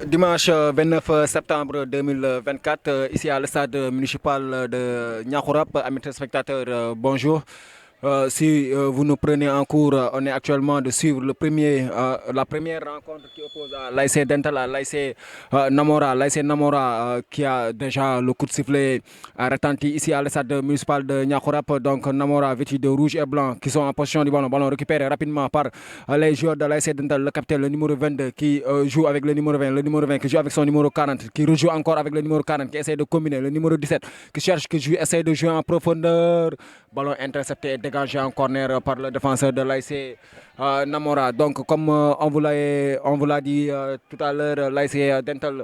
Dimanche 29 septembre 2024, ici à le stade municipal de Niakourab, amis téléspectateurs, bonjour. Si vous nous prenez en cours, on est actuellement de suivre la première rencontre qui oppose à l'AIC Dental à l'AIC Namora. L'AIC Namora qui a déjà le coup de sifflet retenti ici à le stade municipal de Niakourab. Donc Namora vêtu de rouge et blanc qui sont en position du ballon. Ballon récupéré rapidement par les joueurs de l'AIC Dental, le capitaine, le numéro 22 qui joue avec le numéro 20, le numéro 20 qui joue avec son numéro 40, qui rejoue encore avec le numéro 40, qui essaie de combiner, le numéro 17 qui cherche, qui joue, essaie de jouer en profondeur. Ballon intercepté et dégagé en corner par le défenseur de l'AIC Namora. Donc comme on vous l'a dit tout à l'heure, l'AIC Dental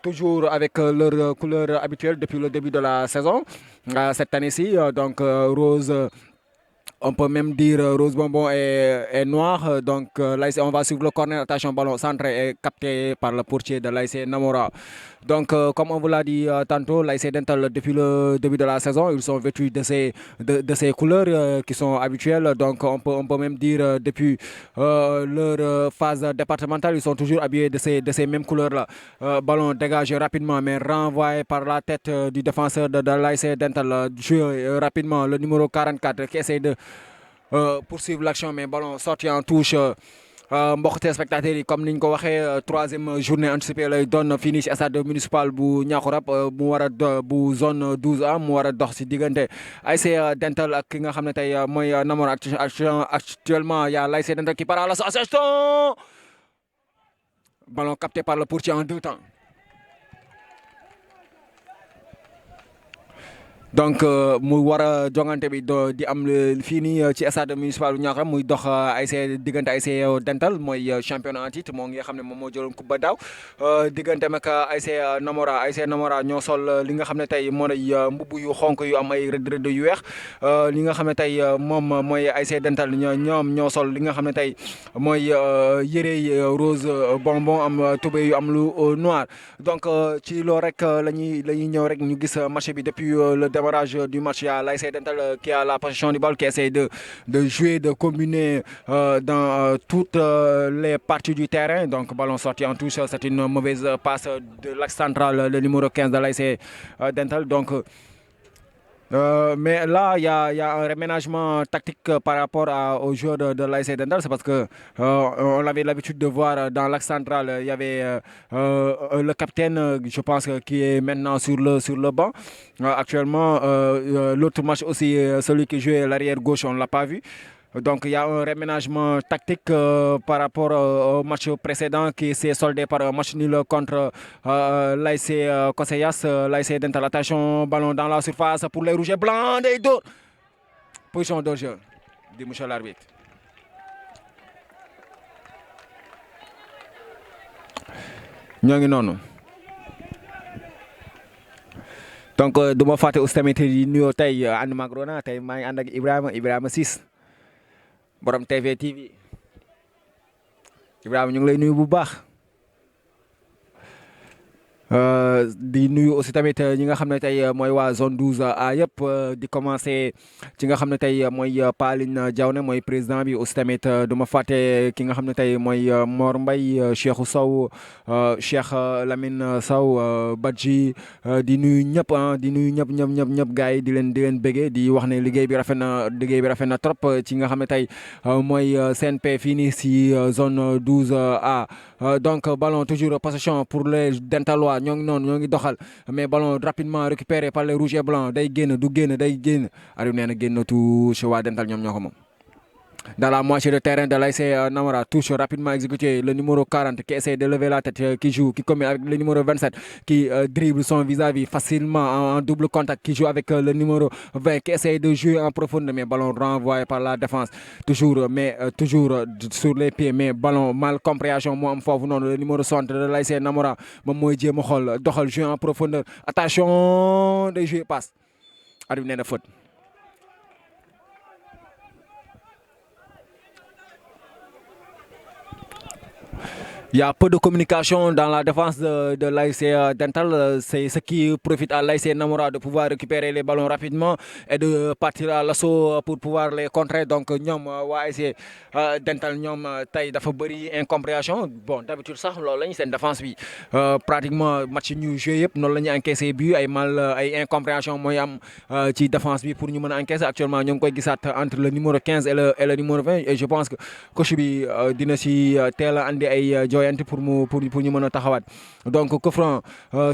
toujours avec leur couleur habituelle depuis le début de la saison. Cette année-ci, donc rose. On peut même dire rose bonbon et noir. Donc là, on va suivre le corner. Attention, ballon centré et capté par le portier de l'AIC Namora. Donc, comme on vous l'a dit tantôt, l'AIC Dental, depuis le début de la saison, ils sont vêtus de ces couleurs qui sont habituelles. Donc, on peut même dire depuis leur phase départementale, ils sont toujours habillés de ces mêmes couleurs-là. Ballon dégagé rapidement, mais renvoyé par la tête du défenseur de l'AIC Dental. Joué rapidement le numéro 44 qui essaie de poursuivre l'action, mais ballon sorti en touche. mbokk téléspectateurs yi comme niñ ko waxee troisième journée anticipée lay doon fini ci stade municipal bu Niakourab mu war a bu zone 12A mu war a dox ci diggante AIC Dental ak ki nga xam ne tey mooy Namora. Actuellement y a l'AIC Dental qui part à l'association. Ballon capté par le portier en deux temps. Donc mu war a jongante bi di am fii nii ci stade municipal bu Niakoulrab muy dox AIC diggante AIC Dental mooy championnat en titre moo ngi xam ne moom moo jëloon coupe ba daaw diggante mag AIC Namora ñoo sol li nga xam ne tey moo nay mbubb yu xonk yu am ay rëdd yu weex li nga xam ne tey moom mooy AIC Dental ñoom ñoo sol li nga xam ne tey mooy yëre rose bonbon am tubéy yu am lu noir. Donc ci loolu rek la ñuy ñëw rek ñu gis match bi depuis le démarrage du match. Il y a l'AIC Dental qui a la possession du ballon, qui essaie de jouer, de combiner dans toutes les parties du terrain. Donc ballon sorti en touche, c'est une mauvaise passe de l'axe central, le numéro 15 de l'AIC Dental. Donc mais là, il y a un réménagement tactique par rapport aux joueurs de l'AIC Dental. C'est parce que on avait l'habitude de voir dans l'axe central, il y avait le capitaine, je pense, qui est maintenant sur le banc. Actuellement, l'autre match aussi, celui qui jouait l'arrière gauche, on ne l'a pas vu. Donc il y a un réménagement tactique par rapport au match précédent qui s'est soldé par un match nul contre l'AIC Koseyas. L'AIC Dental, attention, ballon dans la surface pour les rouges et blancs des deux. Position de jeu, dit monsieur l'arbitre. ñoo ngi noonu. Donc du ma fàtte aussi tamit di nuyoo tey ànd maag Rona tey maa ngi ànd ak Ibrahima Ciss borom TV Ibrahima ñu ngi lay nuyu bu baax di nuyu aussi tamit ñi nga xam ne tey mooy waa zone 12A yëpp di commencé ci nga xam ne tey mooy Paline Diawne mooy président bi aussi tamit du ma fàtte ki nga xam ne tey mooy Mor Mbaye Cheikhou Sow Cheikh Lamine Sow Badji di nuyu ñëpp di nuyu ñëpp gars yi di leen béggee di wax ne liggéey bi rafet na trop ci nga xam ne tey mooy CNP fii nii si zone 12A. Donc ballon toujours possession pour les Dentalois ñoo ngi doxal mais ballon rapidement récupéré par les rouges et blancs day génn day génn Aliou nee na génn touche waa Dental ñoom ñoo ko moom. Dans la moitié de terrain de l'AIC Namora, touche rapidement exécuté le numéro 40 qui essaie de lever la tête, qui joue, qui commet avec le numéro 27, qui dribble son vis-à-vis facilement en double contact, qui joue avec le numéro 20, qui essaie de jouer en profondeur, mais ballon renvoyé par la défense, toujours sur les pieds, mais ballon mal compréhension, moi, le numéro 60 de l'AIC Namora, moi, je me jouer en profondeur. Attention, des jeux passe. Arrive de faute. Il y a peu de communication dans la défense de l'ASC Dental. C'est ce qui profite à l'ASC Namora de pouvoir récupérer les ballons rapidement et de partir à l'assaut pour pouvoir les contrer. Donc, nous, ASC Dental, nous, taille dafa bari incompréhension. Bon, d'habitude, ça, c'est une défense, oui. Pratiquement, match nous joué, nous avons encaissé but, ay mal, ay incompréhension, moi, ci défense, bi pour nous encaisser. Actuellement, nous avons entre le numéro 15 et le numéro 20. Et je pense que coach bi dina ci tel andi ay pour ñu mën a taxawaat donc coup franc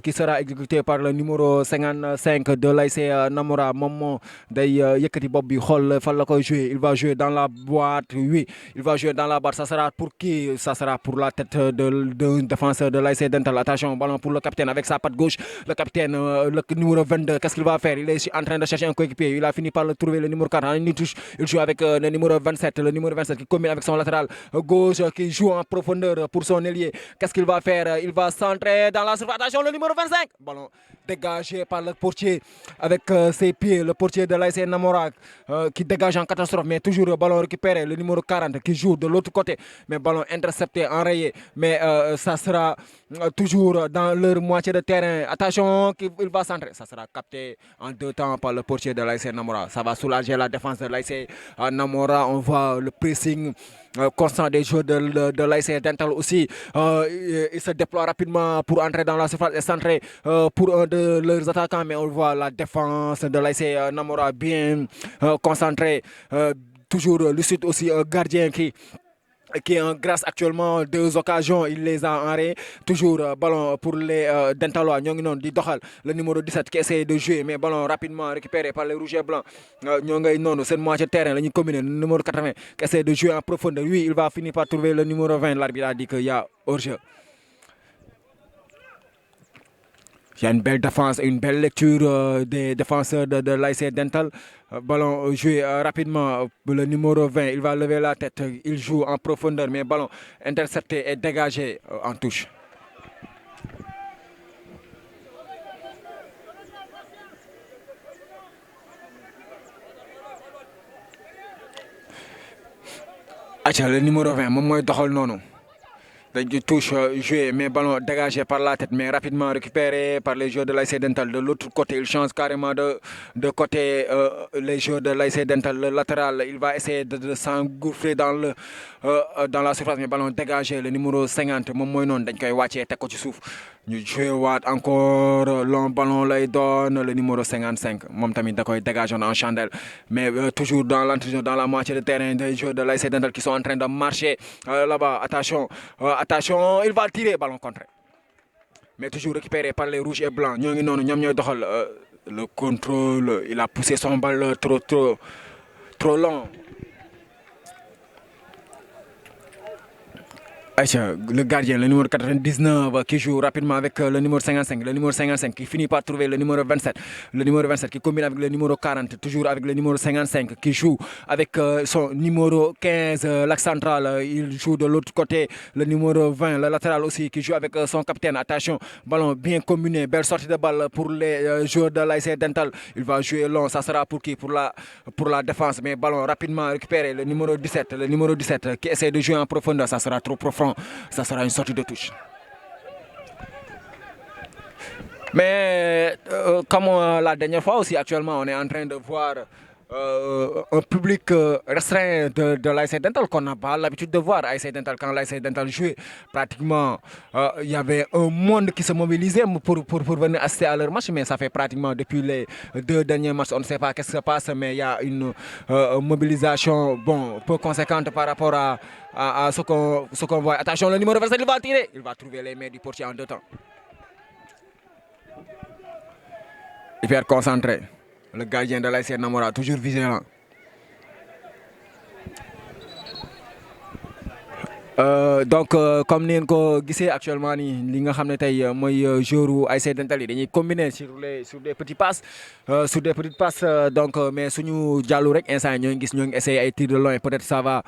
qui sera exécuté par le numéro 55 de l'ASC Namora moom moo day yëkkati bopp bi xool fan la koy jouer il va jouer dans la boîte oui il va jouer dans la boîte ça sera pour qui ça sera pour la tête de défenseur de l'ASC Dental attention ballon pour le capitaine avec sa patte gauche le capitaine le numéro 22 qu'est-ce qu'il va faire il est en train de chercher un coéquipier il a fini par le trouver le numéro 40 il touche il joue avec le numéro 27 qui combine avec son latéral gauche qui joue en profondeur pour son ailier. Qu'est-ce qu'il va faire? Il va centrer dans la surface. Attention, le numéro 25. Ballon dégagé par le portier avec ses pieds. Le portier de l'ASC Namora qui dégage en catastrophe. Mais toujours le ballon récupéré. Le numéro 40 qui joue de l'autre côté. Mais ballon intercepté, enrayé. Mais ça sera toujours dans leur moitié de terrain. Attention, il va centrer. Ça sera capté en 2 temps par le portier de l'ASC Namora. Ça va soulager la défense de l'ASC Namora. On voit le pressing constant des joueurs de l'ASC Dental aussi. Il se déploie rapidement pour entrer dans la surface et centrer pour un de leurs attaquants. Mais on voit la défense de l'ASC Namora bien concentrée. Toujours lucide aussi un gardien qui est en grâce actuellement 2 occasions, il les a enrayés. Toujours ballon pour les Dentalois. Le numéro 17 qui essaie de jouer, mais ballon rapidement récupéré par les rouges et blancs. C'est une moitié de terrain, le numéro 80 qui essaie de jouer en profondeur. Lui, il va finir par trouver le numéro 20. L'arbitre a dit qu'il y a hors-jeu. Il y a une belle défense et une belle lecture des défenseurs de l'ASC Dental. Ballon joué rapidement. Le numéro 20, il va lever la tête. Il joue en profondeur, mais ballon intercepté et dégagé en touche. Le numéro 20, moi, je touche joué, mais ballon dégagé par la tête, mais rapidement récupéré par les joueurs de l'ASC Dental. De l'autre côté, il change carrément de côté les joueurs de l'ASC Dental. Le latéral, il va essayer de s'engouffrer dans la surface, mais ballon dégagé. Le numéro 50, ñu joué waat encore long ballon lay donne le numéro 55 moom tamit da koy dégager en chandelle mais toujours dans l'entrée dans la moitié de terrain des joueurs de l'ASC Dental qui sont en train de marcher là-bas attention il va tirer ballon contré mais toujours récupéré par les rouges et blancs ñoo ngi noonu ñoom ñooy doxal le contrôle il a poussé son balle trop long. Le gardien, le numéro 99 qui joue rapidement avec le numéro 55. Le numéro 55 qui finit par trouver le numéro 27. Le numéro 27 qui combine avec le numéro 40. Toujours avec le numéro 55 qui joue avec son numéro 15, l'axe central. Il joue de l'autre côté. Le numéro 20, le latéral aussi qui joue avec son capitaine. Attention, ballon bien combiné. Belle sortie de balle pour les joueurs de l'ASC Dental. Il va jouer long. Ça sera pour qui? Pour la défense. Mais ballon rapidement récupéré. Le numéro 17 qui essaie de jouer en profondeur. Ça sera trop profond. Ça sera une sortie de touche. Mais comme la dernière fois aussi, actuellement, on est en train de voir un public restreint de l'ASC Dental qu'on n'a pas l'habitude de voir. ASC Dental, quand l'ASC Dental jouait, pratiquement, il y avait un monde qui se mobilisait pour venir assister à leur match, mais ça fait pratiquement depuis les 2 derniers matchs, on ne sait pas qu'est-ce qui se passe, mais il y a une mobilisation peu conséquente par rapport à ce qu'on voit. Attention, le numéro 27, il va tirer. Il va trouver les mains du portier en 2 temps. Hyper concentré. Le gardien de l'ASC Namora, toujours vigilant. Donc comme nous ko gisee actuellement li nga xamné tay moy joueur ASC Dental dañuy combiner sur des petits passes sur des petites passes donc mais suñu jallu rek instant ñoo ngi essayer ay tirs de loin peut-être ça va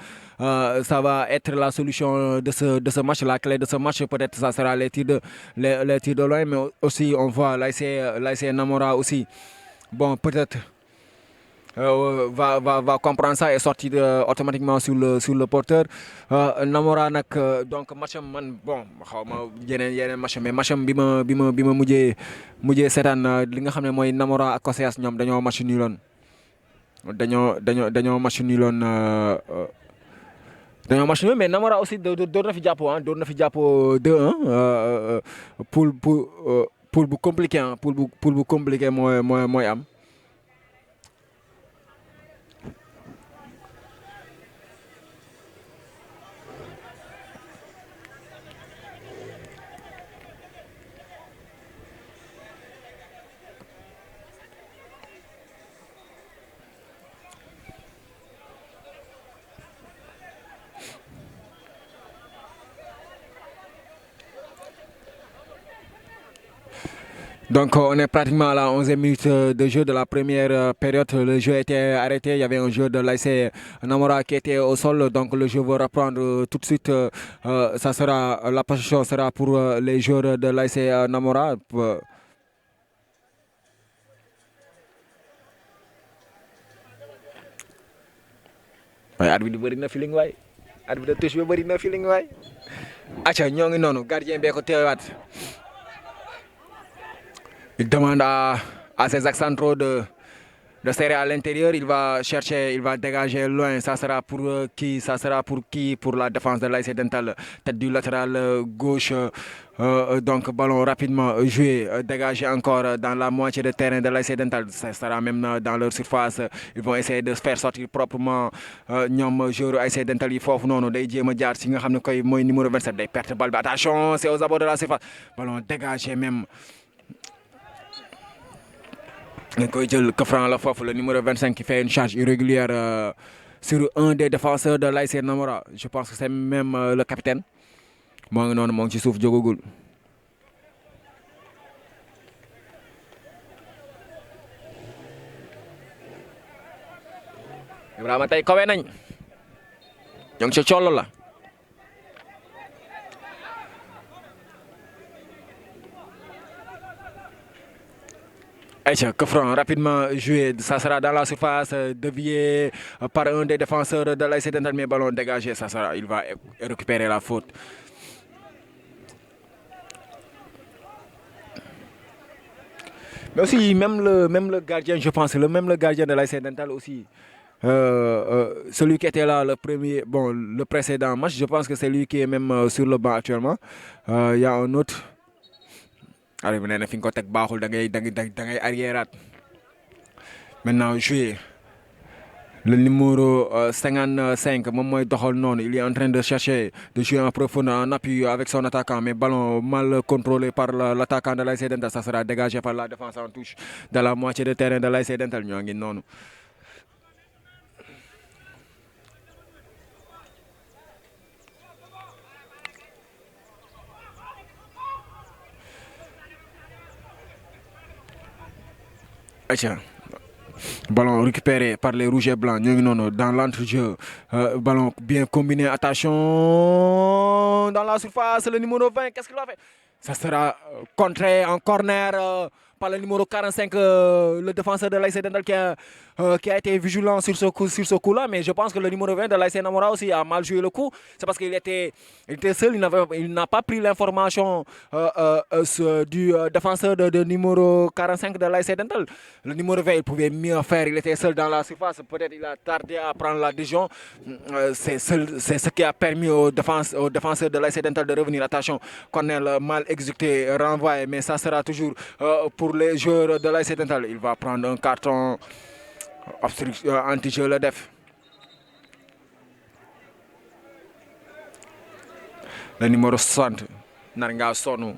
être la solution de ce match la clé de ce match peut-être ça sera les tirs de loin mais aussi on voit l'ASC Namora aussi bon peut-être va comprendre ça et sortir automatiquement sur le porteur. Namora nak donc matcham man bon xaw ma yeneen match mais matcham bi ma mujjee seetaan li nga xam ne mooy Namora ak Coseas ñoom dañoo match nuloon dañoo match nuloon dañoo match nul mais Namora aussi door na fi jàppoo ah door na fi jàppoo 2-1 poule bu compliqué ah poule bu compliqué mooy am. Donc on est pratiquement à la 11e minute de jeu de la première période. Le jeu était arrêté. Il y avait un jeu de l'ASC Namora qui était au sol. Donc le jeu va reprendre tout de suite. La possession sera pour les joueurs de l'ASC Namora. Arbitre bi bëri na feeling waay arbitre de touche bi bëri na feeling waay. Acca ñoo ngi noonu gardien bee ko teewaat. Il demande à ses axes centraux de serrer à l'intérieur. Il va chercher, il va dégager loin. Ça sera pour qui? Ça sera pour qui? Pour la défense de l'ASC Dental. Tête du latéral gauche. Donc ballon rapidement joué, dégagé encore dans la moitié de terrain de l'ASC Dental. Ça sera même dans leur surface. Ils vont essayer de faire sortir proprement ñoom joueur ASC Dental yi foofu noonu day jéem a jaar si nga xam ne koy mooy numéro 27 day perte balle bi attention c'est aux abords de la surface. Ballon dégagé même. Le numéro 25 qui fait une charge irrégulière sur un des défenseurs de l'ASC Namora. Je pense que c'est même le capitaine. Moo ngi noonu moo ngi ci suuf jógagul. Ibrahima tey kawe nañ ñoo ngi ci collo la. Que franc rapidement joué, ça sera dans la surface, dévié par un des défenseurs de l'ASC Dental, mais ballon dégagé, ça sera, il va récupérer la faute. Mais aussi, même le gardien, je pense, même le gardien de l'ASC Dental aussi, celui qui était là le précédent match, je pense que c'est lui qui est même sur le banc actuellement. Il y a un autre. Allez, vous n'avez pas fait de arrière. Maintenant, jouer le numéro 55, il est en train de chercher de jouer en profondeur, en appui avec son attaquant, mais ballon mal contrôlé par l'attaquant de l'ASC Dental. Ça sera dégagé par la défense en touche dans la moitié de terrain de l'ASC Dental. Ballon récupéré par les rouges et blancs. Dans l'entrejeu. Ballon bien combiné. Attention. Dans la surface, le numéro 20. Qu'est-ce qu'il a fait? Ça sera contré en corner par le numéro 45, le défenseur de l'ASC Dental qui a été vigilant sur ce coup-là. Mais je pense que le numéro 20 de l'ASC Namora aussi a mal joué le coup. C'est parce qu'il était seul, il n'a pas pris l'information du défenseur de numéro 45 de l'ASC Dental. Le numéro 20, il pouvait mieux faire. Il était seul dans la surface. Peut-être il a tardé à prendre la décision. C'est ce qui a permis aux défenseurs de l'ASC Dental de revenir. Attention, corner mal exécuté, renvoyé. Mais ça sera toujours pour les joueurs de l'ASC Dental. Il va prendre un carton anti-jeu le def. Le numéro 60, Naranga Sonu,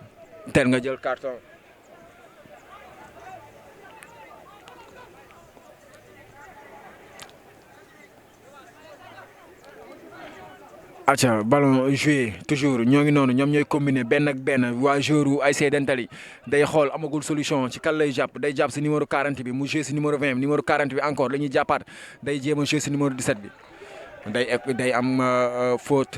tel nga jël carton. Acha ballon joué toujours ñoo ngi noonu ñoom ñooy combiné benn ak benn waa joueur u ASC Dental yi day xool amagul solution ci kan lay jàpp day jàpp si numéro 40 bi mu joué si numéro 20 numéro 40 bi encore la ñuy jàppaat day jéem a joué si numéro 17 bi day am faute.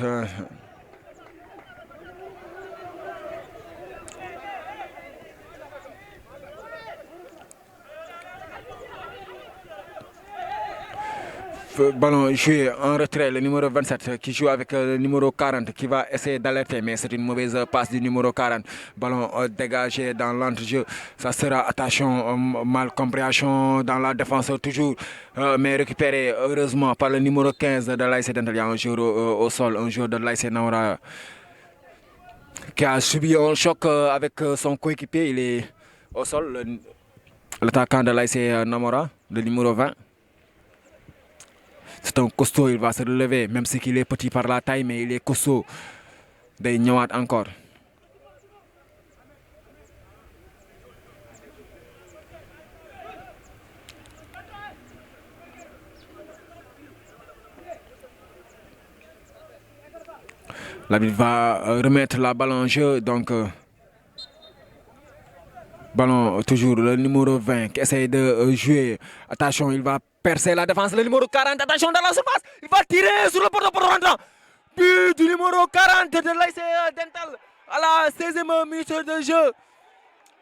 Ballon joué en retrait, le numéro 27 qui joue avec le numéro 40 qui va essayer d'alerter, mais c'est une mauvaise passe du numéro 40. Ballon dégagé dans l'entrejeu. Ça sera attention, mal compréhension dans la défense toujours, mais récupéré heureusement par le numéro 15 de l'ASC Dental. Il y a un joueur au sol, un joueur de l'ASC Naora qui a subi un choc avec son coéquipier. Il est au sol, l'attaquant de l'ASC Namora, le numéro 20. C'est un costaud, il va se relever, même si il est petit par la taille, mais il est costaud. Day ñëwaat encore. L'arbitre va remettre la balle en jeu, donc ballon toujours le numéro 20 qui essaie de jouer. Attention, il va percer la défense. Le numéro 40, attention dans la surface. Il va tirer sur le porte-porte rentrant. But du numéro 40 de l'ASC Dental à la 16e minute de jeu.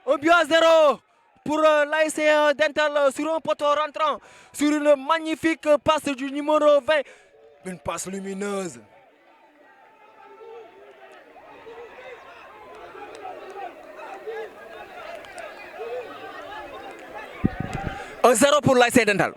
1-0 pour l'ASC Dental sur un poteau rentrant. Sur une magnifique passe du numéro 20. Une passe lumineuse. Un 0 pour l'ASC Dental.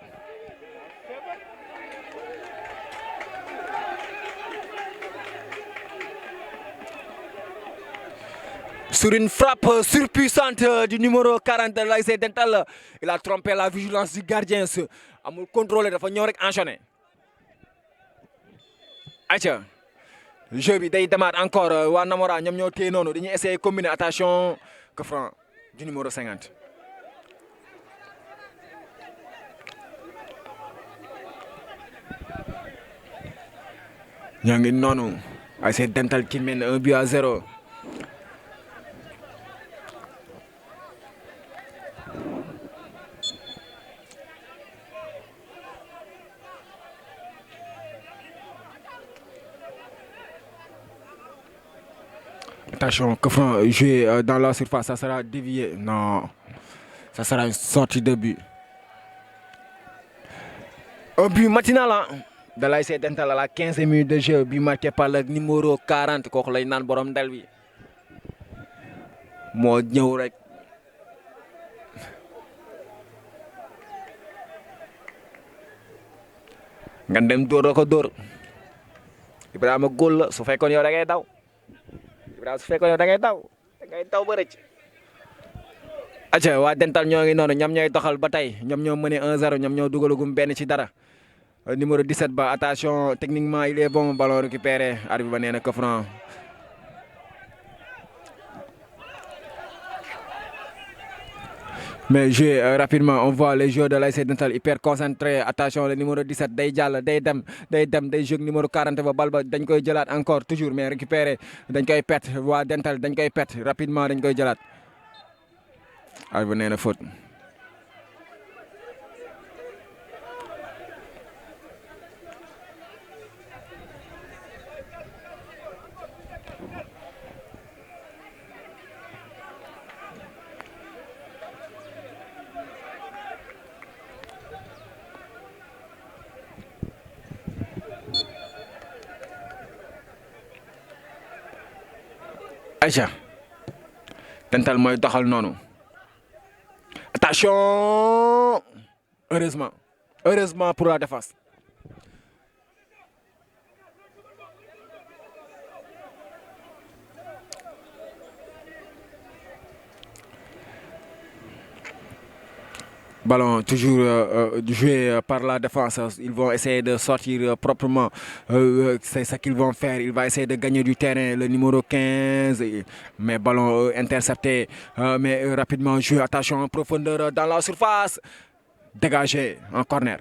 Sur une frappe surpuissante du numéro 40 de l'ASC Dental, il a trompé la vigilance du gardien. Amul contrôlé dafa ñëw rek enchaîné. Aïcha, jeu bi day démarre encore waa Namora ñoom ñoo téye noonu dañuy essayer combiner attention que franc du numéro 50. ñoo ngi noonu ASC Dental qui mène 1-0. Attention, que franc joué dans la surface, ça sera dévié. Non, ça sera une sortie de but. Un but matinal hein, de l'ASC Dental à la 15e minute de jeu, but marqué par le numéro 40 kooku lay naan borom ndel bi moo ñëw rek. nga dem dóor ko dóor Ibrahima góol la su fekkoon yow da ngay daw. su fekkoon yow da ngay daw ba rëcc. acca waa Dental ñoo ngi noonu ñoom ñooy doxal ba tey ñoom ñoo mëne 1-0 ñoom ñoo dugalagum benn ci dara. Numéro 17 ba attention techniquement il est bon ballon récupéré arbitre ba nee na coup franc. Mais joué rapidement, on voit les joueurs de l'ASC Dental hyper concentrés. Attention, le numéro 17 day jàll day dem day jóg numéro 40 ba bal ba dañ koy jëlaat encore toujours mais récupéré dañ koy perte waa Dental dañ koy perte rapidement dañ koy jëlaat. arbitre nee na faute. Aïcha Dental mooy doxal noonu attention heureusement pour la défense. Ballon toujours joué par la défense. Ils vont essayer de sortir proprement. C'est ce qu'ils vont faire. Il va essayer de gagner du terrain. Le numéro 15. Mais ballon intercepté. Mais rapidement joué. Attention en profondeur dans la surface. Dégagé en corner.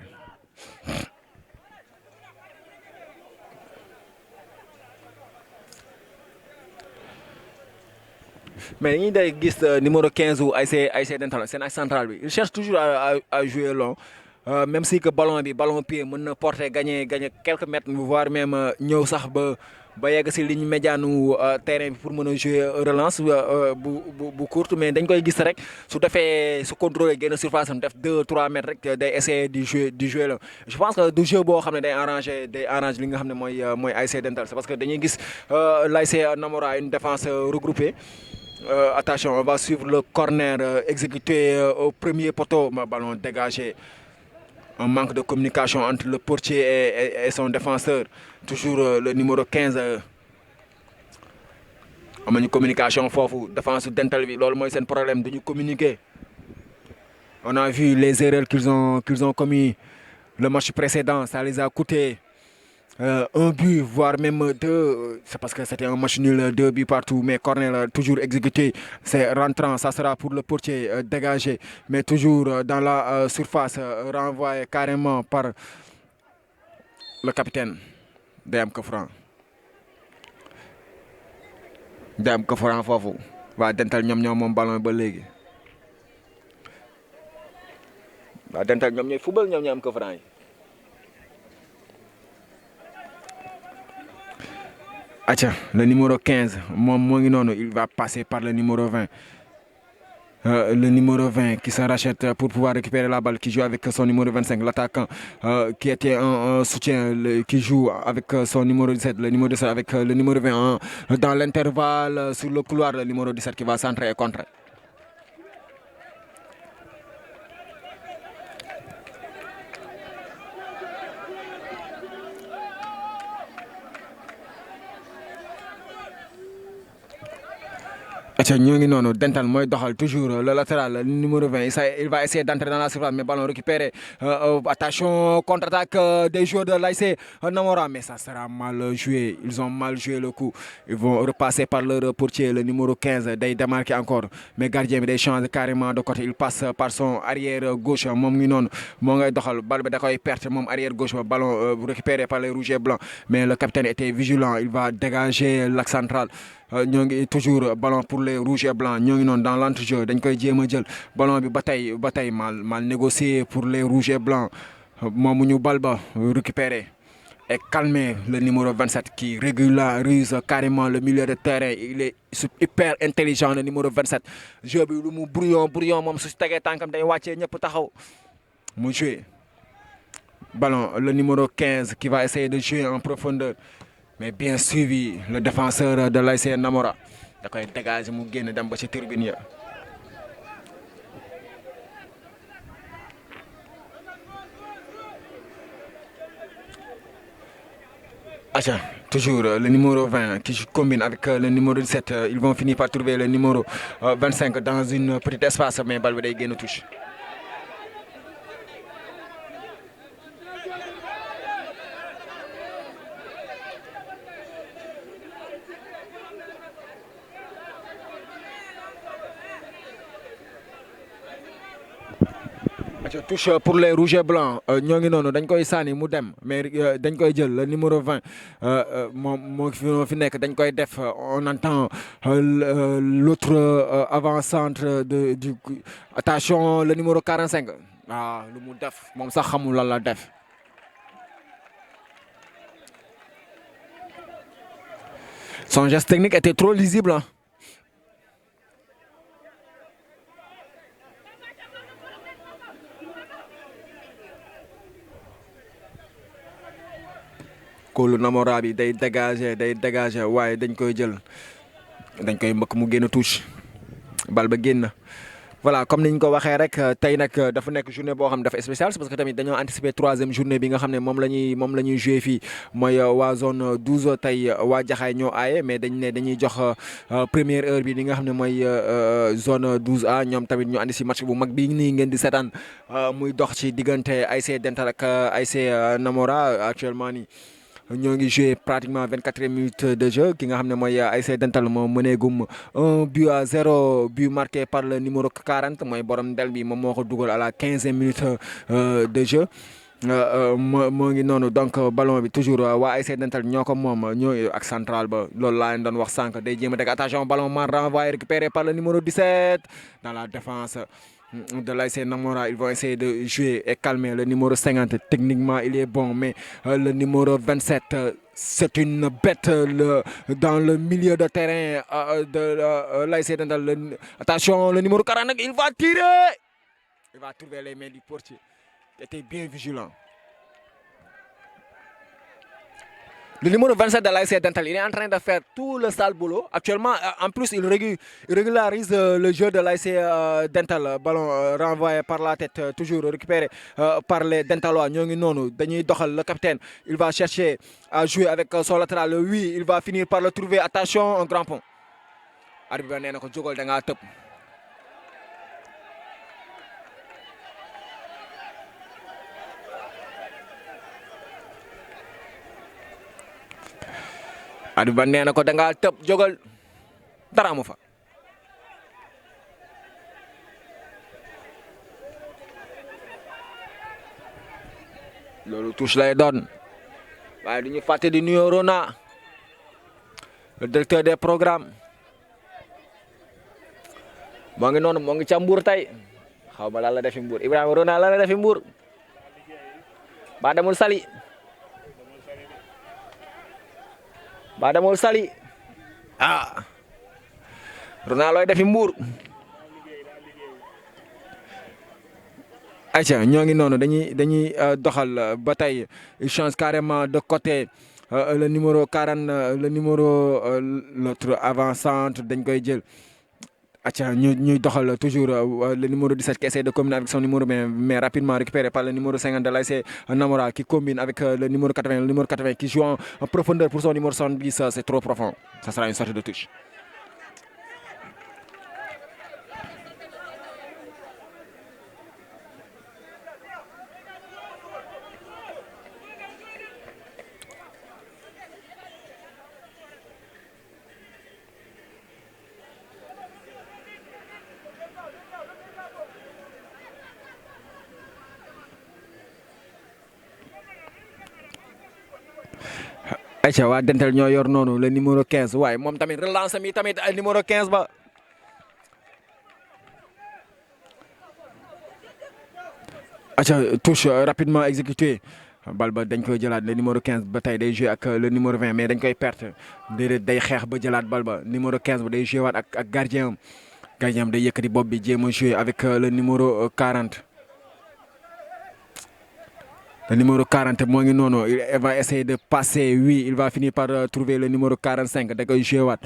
Mais ñi day gis numéro 15 ou ASC Dental c'est axe central bi il cherche toujours à jouer long même si que ballon pied mën na porter gagner quelques mètres voire même ñëw sax ba ba yegg si ligne médiane terrain bi pour mën a jouer relance bu courte mais dañ koy gis rek su defee su contrôler génn surface am def 2-3 mètres rek day essayer di jouer la je pense que du jeu boo xam ne day arranger li nga xam ne mooy ASC Dental c'est parce que dañuy gis l'ASC Namora une défense regroupée. Attention, on va suivre le corner exécuté au premier poteau, ballon dégagé. Un manque de communication entre le portier et son défenseur. Toujours le numéro 15. On a une communication forte. Défense Dental, c'est un problème de communiquer. On a vu les erreurs qu'ils ont commis le match précédent. Ça les a coûté un but, voire même deux. C'est parce que c'était un match nul, 2 buts partout. Mais corner toujours exécuté. C'est rentrant. Ça sera pour le portier dégagé. Mais toujours dans la surface, renvoyé carrément par le capitaine Dame Kofran. Dame Kofran fofu. Va Dental ñom mom ballon ba légui. Va Dental ñom ñoy football ñom ñam Kofran. Acha, le numéro 15, il va passer par le numéro 20. Le numéro 20 qui se rachète pour pouvoir récupérer la balle, qui joue avec son numéro 25, l'attaquant qui était un soutien, qui joue avec son numéro 17, le numéro 17 avec le numéro 20 dans l'intervalle sur le couloir, le numéro 17 qui va centrer et contrer. Dental mooy doxal toujours le latéral le numéro 20 il va essayer d'entrer dans la surface mais ballon récupéré attention contre-attaque des joueurs de l'ASC Namora mais ça sera mal joué, ils ont mal joué le coup, ils vont repasser par leur portier le numéro 15 day démarquer encore mais gardien bi day changer carrément de côté, il passe par son arrière gauche moom ngi noonu moo ngay doxal bal bi da koy perte moom arrière gauche ballon récupéré par les rouges et blancs mais le capitaine était vigilant, il va dégager l'axe central. Toujours ballon pour les rouges et blancs dans l'entrejeu dañ koy jéem jël ballon bi bataille mal négocié pour les rouges et blancs moomu ñu bal ba récupérer et calmer le numéro 27 qui régularise carrément le milieu de terrain, il est hyper intelligent le numéro 27 jeu bi lu mu brouillon moom su tegee tànkam day wàccee ñëpp taxaw mu jouer ballon le numéro 15 qui va essayer de jouer en profondeur. Mais bien suivi, le défenseur de l'ASC Namora. Il a dégagé mu génn dem ba ci tribune ya. Toujours le numéro 20 qui combine avec le numéro 17. Ils vont finir par trouver le numéro 25 dans une petite espace, mais balle bi day génn touche. Touche pour les rouges et blancs ñoo ngi noonu dañ koy sànni mu dem mais dañ koy jël le numéro 20 moo fi nekk dañ koy def on entend l'autre avant-centre du attention le numéro 45 lu mu def moom sax xamul lan la def. Son geste technique était trop lisible hein. Kóolu Namora bi day dégager waaye dañ koy jël dañ koy mbëkk mu génn touche bal ba génn voilà comme niñ ko waxee rek tey nag dafa nekk journée boo xam ne dafa spécial parce que tamit dañoo anticiper 3e journée bi nga xam ne moom la ñuy jouer fii mooy waa zone 12 tey waa Jaxaay ñoo aaye mais dañuy jox première heure bi li nga xam ne mooy zone 12A ñoom tamit ñu andi si match bu mag bi nii ngeen di seetaan muy dox ci diggante ASC Dental ak ASC Namora actuellement nii. ñoo ngi joué pratiquement 24e minute de jeu ki nga xam ne mooy ASC Dental moo mëneegum 1-0 but marqué par le numéro 40 mooy borom ndel bi moom moo ko dugal à la 15e minute de jeu moo ngi noonu donc ballon bi toujours waa ASC Dental ñoo ko moom ñoo ak central ba loolu laa leen doon wax sànq day jéem a dégg attention ballon mal renvoyé récupéré par le numéro 17 dans la défense de l'ASC Namora. Ils vont essayer de jouer et calmer le numéro 50. Techniquement, il est bon, mais le numéro 27, c'est une bête dans le milieu de terrain de l'ASC Dental. Attention, le numéro 40, il va tirer. Il va trouver les mains du portier. Il était bien vigilant. Le numéro 27 de l'ASC Dental, il est en train de faire tout le sale boulot. Actuellement, en plus, il régularise le jeu de l'ASC Dental. Ballon renvoyé par la tête, toujours récupéré par les Dentalois. Le capitaine, il va chercher à jouer avec son latéral. Oui, il va finir par le trouver. Attention, un grand pont. Arbitre nee na ko jógal da ngaa tëb. Arbitre nee na ko da ngaa tëb jógal dara amu fa. loolu touche lay doon waaye du ñu fàtte di nuyu Rona le directeur des programmes moo ngi noonu moo ngi ca Mbour tey xaw ma lan la defi Mbour Ibrahima Rona lan la defi Mbour ba demul Saly ba demul Saly ah Rona looy defi Mbour. Aïcha ñoo ngi noonu dañuy doxal ba tey il change carrément de côté le numéro 40 le numéro l'autre avant-centre dañ koy jël. Aïcha ñuy doxal toujours le numéro 17 qui essaie de combiner avec son numéro mais rapidement récupéré par le numéro 50 de l'ASC Namora qui combine avec le numéro 80. Le numéro 80 qui joue en profondeur pour son numéro 70, c'est trop profond. Ça sera une sortie de touche. Aïcha waa Dental ñoo yor noonu le numéro 15 waaye moom tamit relance mi tamit numéro 15 ba. Aïcha touche rapidement exécutée bal ba dañ koy jëlaat le numéro 15 ba tey day joué ak le numéro 20 mais dañ koy perte déedéet day xeex ba jëlaat bal ba numéro 15 ba day joué waat ak gardien am gardien am day yëkkati bopp bi jéem a joué avec le numéro 40. Le numéro 40 moo ngi noonu il va essayer de passer oui il va finir par trouver le numéro 45 da koy joué waat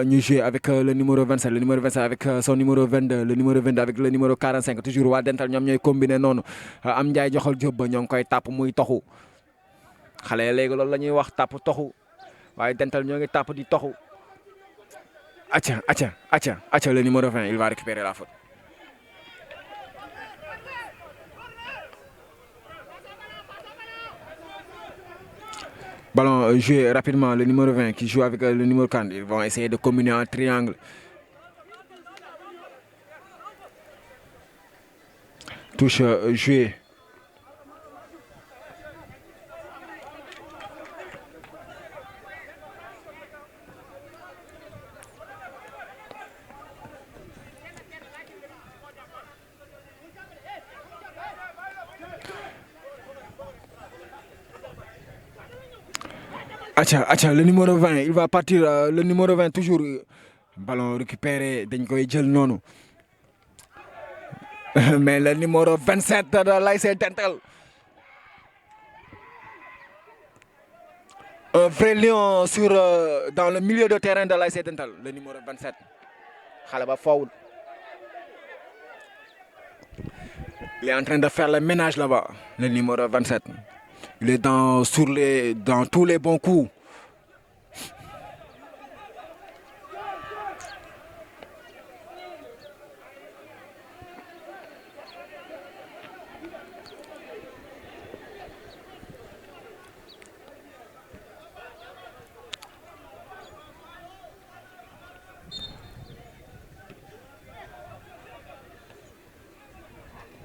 ñu joué avec le numéro 27 le numéro 27 avec son numéro 22 le numéro 22 avec le numéro 45 toujours waa Dental ñoom ñooy combiné noonu am Ndiaye joxal Diop ba ñoo ngi koy tàpp muy toxu xale yi léegi loolu la ñuy wax tàpp toxu waaye Dental ñoo ngi tàpp di toxu. Atia le numéro 20 il va récupérer la faute. Ballon joué rapidement, le numéro 20 qui joue avec le numéro 40. Ils vont essayer de combiner en triangle. Touche jouée. Acha, le numéro 20, il va partir, le numéro 20 toujours, ballon récupéré, dañ koy jël noonu. Mais le numéro 27 de l'ASC Dental. Un vrai lion dans le milieu de terrain de l'ASC Dental, le numéro 27. Xale ba fawul. Il est en train de faire le ménage là-bas, le numéro 27. Il est dans tous les bons coups.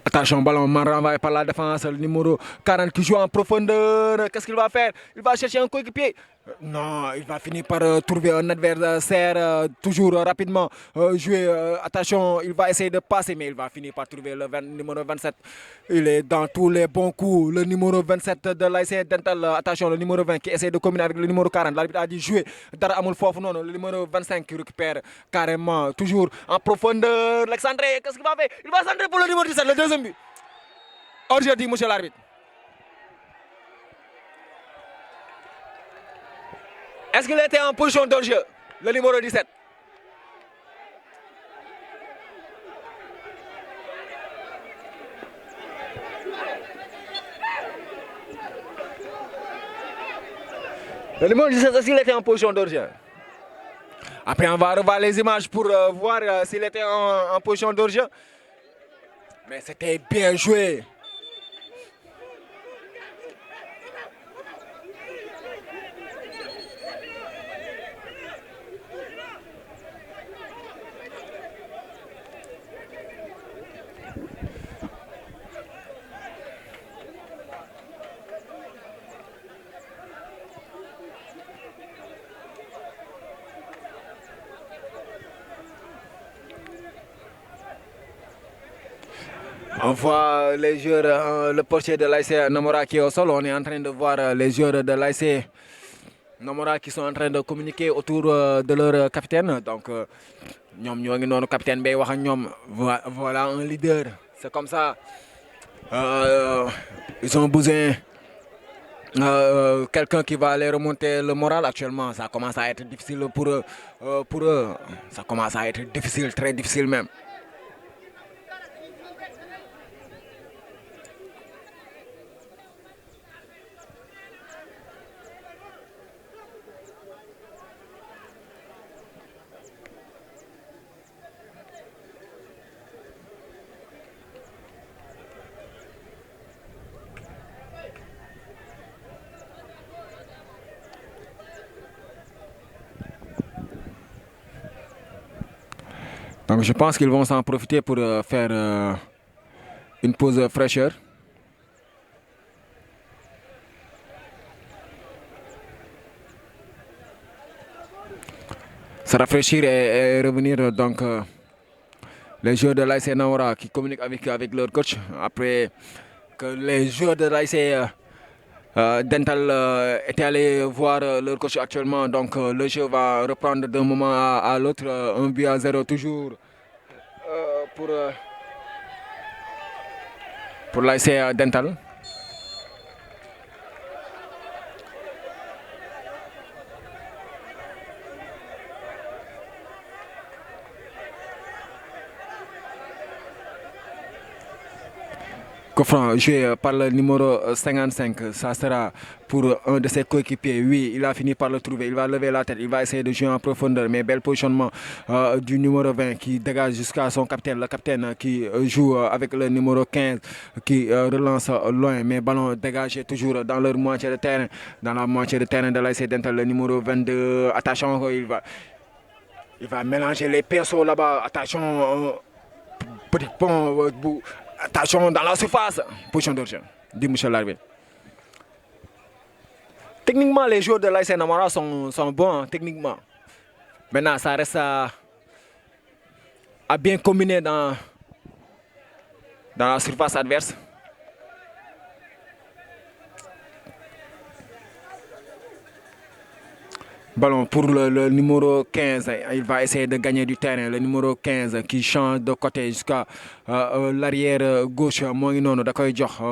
Attention, ballon mal renvoyé par la défense, le numéro 40 qui joue en profondeur. Qu'est-ce qu'il va faire? Il va chercher un coéquipier. Non, il va finir par trouver un adversaire toujours rapidement. Jouer, attention, il va essayer de passer, mais il va finir par trouver le numéro 27. Il est dans tous les bons coups. Le numéro 27 de l'ASC Dental. Attention, le numéro 20 qui essaie de combiner avec le numéro 40. L'arbitre a dit jouer. Dara Amoul Fof, non, le numéro 25 qui récupère carrément, toujours en profondeur. Alexandre, qu'est-ce qu'il va faire? Il va centrer pour le numéro 17, le deuxième but. Hors-jeu dit, monsieur l'arbitre. Est-ce qu'il était en position de jeu, le numéro 17? Le numéro 17, est-ce qu'il était en position de jeu? Après, on va revoir les images pour voir s'il était en position de jeu. Mais c'était bien joué. On voit les joueurs, le portier de l'ASC Namora qui est au sol. On est en train de voir les joueurs de l'ASC Namora qui sont en train de communiquer autour de leur capitaine. Donc, capitaine Bey wax ak ñom, voilà un leader. C'est comme ça. Ils ont besoin quelqu'un qui va aller remonter le moral. Actuellement, ça commence à être difficile pour eux. Ça commence à être difficile, très difficile même. Donc je pense qu'ils vont s'en profiter pour faire une pause fraîcheur. Se rafraîchir et revenir donc les joueurs de l'ASC Naora qui communiquent avec leur coach après que les joueurs de l'ASC Dental étaient allés voir leur coach actuellement. Donc le jeu va reprendre d'un moment à l'autre. 1-0 toujours pour l'ASC Dental. Coffran joué par le numéro 55, ça sera pour un de ses coéquipiers. Oui, il a fini par le trouver. Il va lever la tête, il va essayer de jouer en profondeur. Mais bel positionnement du numéro 20 qui dégage jusqu'à son capitaine. Le capitaine qui joue avec le numéro 15 qui relance loin. Mais ballon dégagé toujours dans leur moitié de terrain. Dans la moitié de terrain de l'ASC Dental, le numéro 22. Attention, il va mélanger les persos là-bas. Attention, petit pont. Attention dans la surface. Position d'origine, dit Michel l'arbitre. Techniquement, les joueurs de l'ASC Namora sont bons, hein, techniquement. Maintenant, ça reste à bien combiner dans la surface adverse. Ballon pour le numéro 15, il va essayer de gagner du terrain. Le numéro 15 qui change de côté jusqu'à l'arrière gauche. Moi, non, d'accord,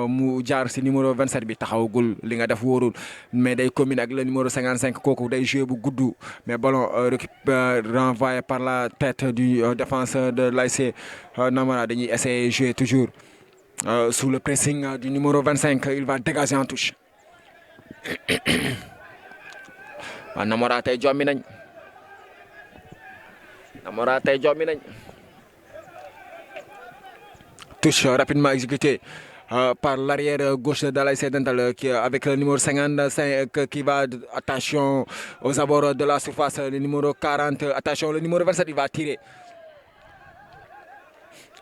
mu jaar si numéro 27 bi taxawagul li nga def worul mais day combine avec le numéro 55 kooku day jouer bu gudd mais ballon renvoyé par la tête du défenseur de l'ASC Namara. Dañuy essayer de jouer toujours sous le pressing du numéro 25. Il va dégager en touche. Namora tay jommi nañ. Namora tay jommi nañ. Touche rapidement exécutée par l'arrière gauche de l'ASC Dental avec le numéro 55 qui va, attention aux abords de la surface, le numéro 40, attention le numéro 27 il va tirer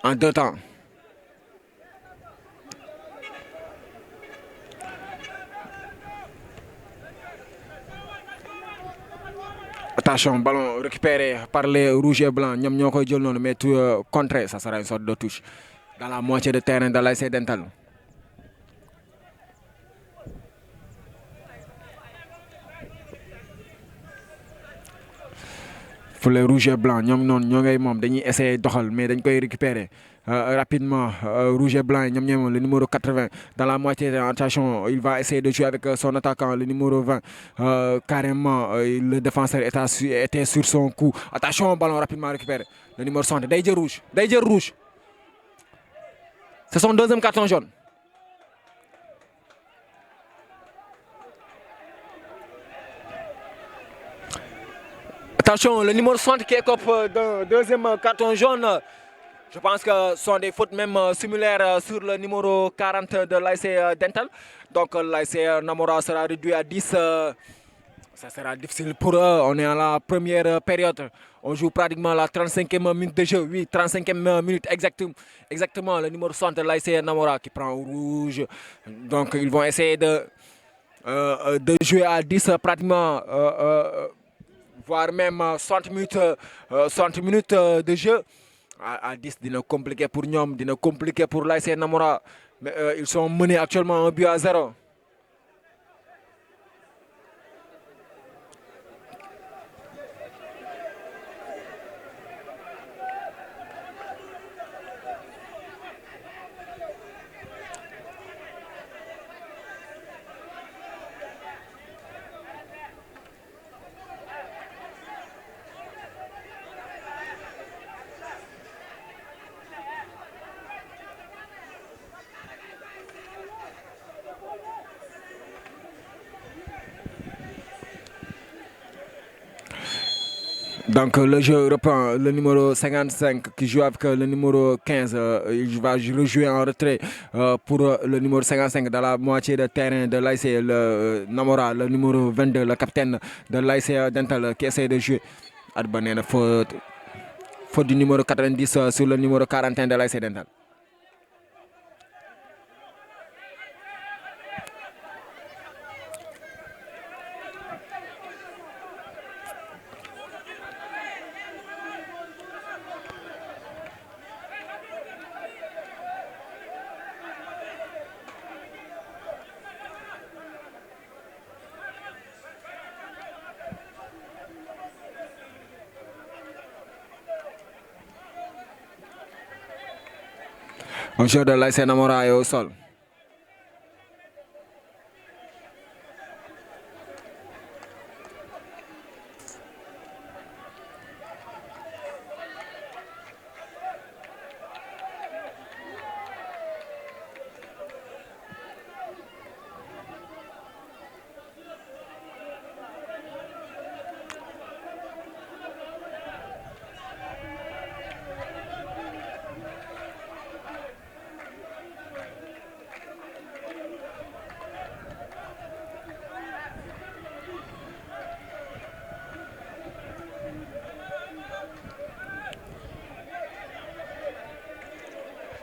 en deux temps. Attention, ballon récupéré par les rouges et blancs. Ñom ñokoy jël non mais tout contré, ça sera une sorte de touche dans la moitié de terrain de l'ASC Dental. Pour les rouges et blancs, ñom non ñongay mom dañuy essayer doxal mais dañ koy récupérer rapidement. Rouge et blanc, ñom ñom le numéro 80 dans la moitié de attention, il va essayer de jouer avec son attaquant le numéro 20. Carrément le défenseur était sur son coup. Attention, ballon rapidement récupéré. Le numéro 60 day jël rouge, day jël rouge. C'est son deuxième carton jaune. Attention, le numéro 60 qui écope d'un deuxième carton jaune. Je pense que ce sont des fautes même similaires sur le numéro 40 de l'ASC Dental. Donc l'ASC Namora sera réduit à 10. Ça sera difficile pour eux. On est à la première période. On joue pratiquement la 35e minute de jeu. Oui, 35e minute exactement. Le numéro 60 de l'ASC Namora qui prend au rouge. Donc ils vont essayer de jouer à 10 pratiquement. Voire même 60 minutes de jeu. À 10, c'est compliqué pour nous, c'est compliqué pour l'ASC Namora. Mais ils sont menés actuellement 1-0. Donc le jeu reprend. Le numéro 55 qui joue avec le numéro 15. Il va rejouer en retrait pour le numéro 55 dans la moitié de terrain de l'ASC Namora. Le numéro 22, le capitaine de l'ASC Dental qui essaie de jouer. Adbanena faute du numéro 90 sur le numéro 41 de l'ASC Dental. Un joueur de l'ASC Namora est au sol.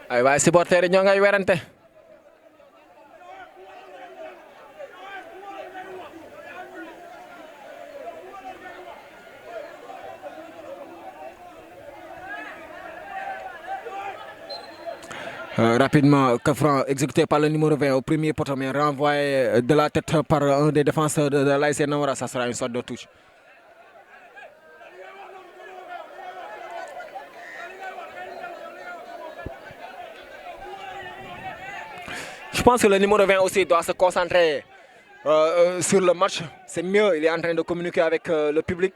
ay waaye supporters yi ñoo ngay werante rapidement, coup franc exécuté par le numéro 20 au premier poteau, mais renvoyé de la tête par un des défenseurs de l'ASC Namora. Ça sera une sorte de touche. Je pense que le numéro 20 aussi doit se concentrer sur le match. C'est mieux, il est en train de communiquer avec le public.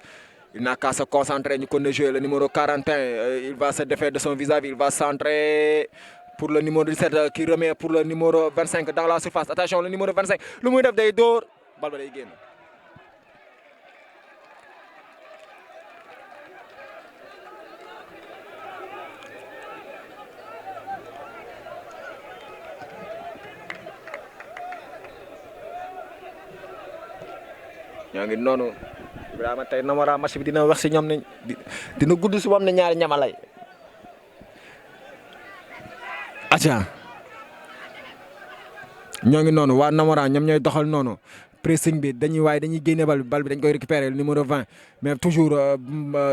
Il n'a qu'à se concentrer, nous connaissons jouer le numéro 41. Il va se défaire de son vis-à-vis, il va centrer pour le numéro 17 qui remet pour le numéro 25 dans la surface. Attention, le numéro 25, le numéro de Dor, balle de Guéne. ñoo ngi noonu Ibrahima tey Namora match bi dina wax si ñoom ne dina gudd si moom ne ñaari ñamalay atia ñoo ngi noonu waa Namora ñoom ñooy doxal noonu pressing bi dañuy génne bal bi dañ koy récupérer le numéro 20 mais toujours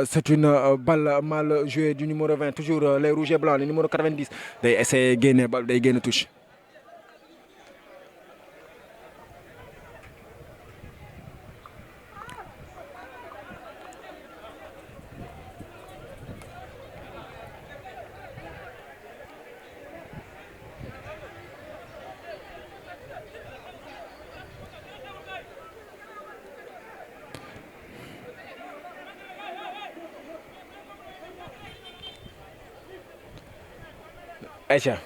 c'est une balle mal jouée du numéro 20 toujours les rouges et blancs le numéro 90 day essayer génne bal day génn touche. Aïcha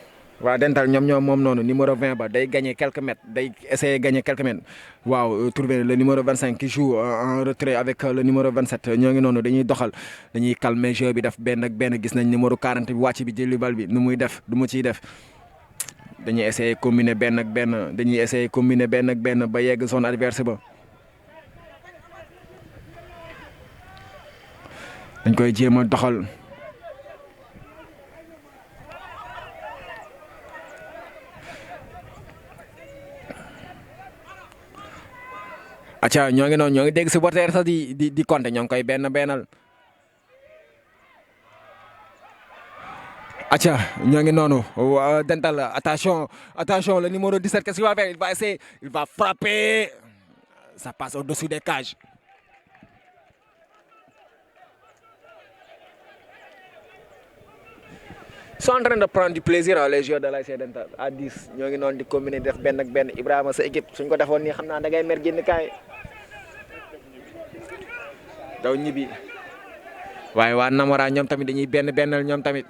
waaw dental ñoom ñoom moom noonu numéro 20 ba day gagner quelques mètres day essayer gagner quelques mètres waaw trouver le numéro 25 qui joue en retrait avec le numéro 27 ñoo ngi noonu dañuy doxal dañuy calmer jeu bi def benn ak benn gis nañ numéro 40 bi wàcc bi jëli bal bi nu muy def du mu ciy def dañuy essayer combiner benn ak benn dañuy essayer combiner benn ak benn ba yegg zone adverse ba dañ koy jéem a doxal. acca ñoo ngi noonu ñoo ngi dégg supporter sax di compter ñoo ngi koy bennal acca ñoo ngi noonu dental attention le numéro 17 qu'est-ce qu'il va faire il va essayer il va frapper ça passe au-dessus des cages. Ils sont en train de prendre du plaisir les joueurs de l'ASC Dental à 10 ñoo ngi noonu di combiner def benn ak benn Ibrahima sa équipe suñ ko defoon nii xam naa da ngay mer génn kaay daw ñibbi waaye waa Namora ñoom tamit dañuy bennal ñoom tamit.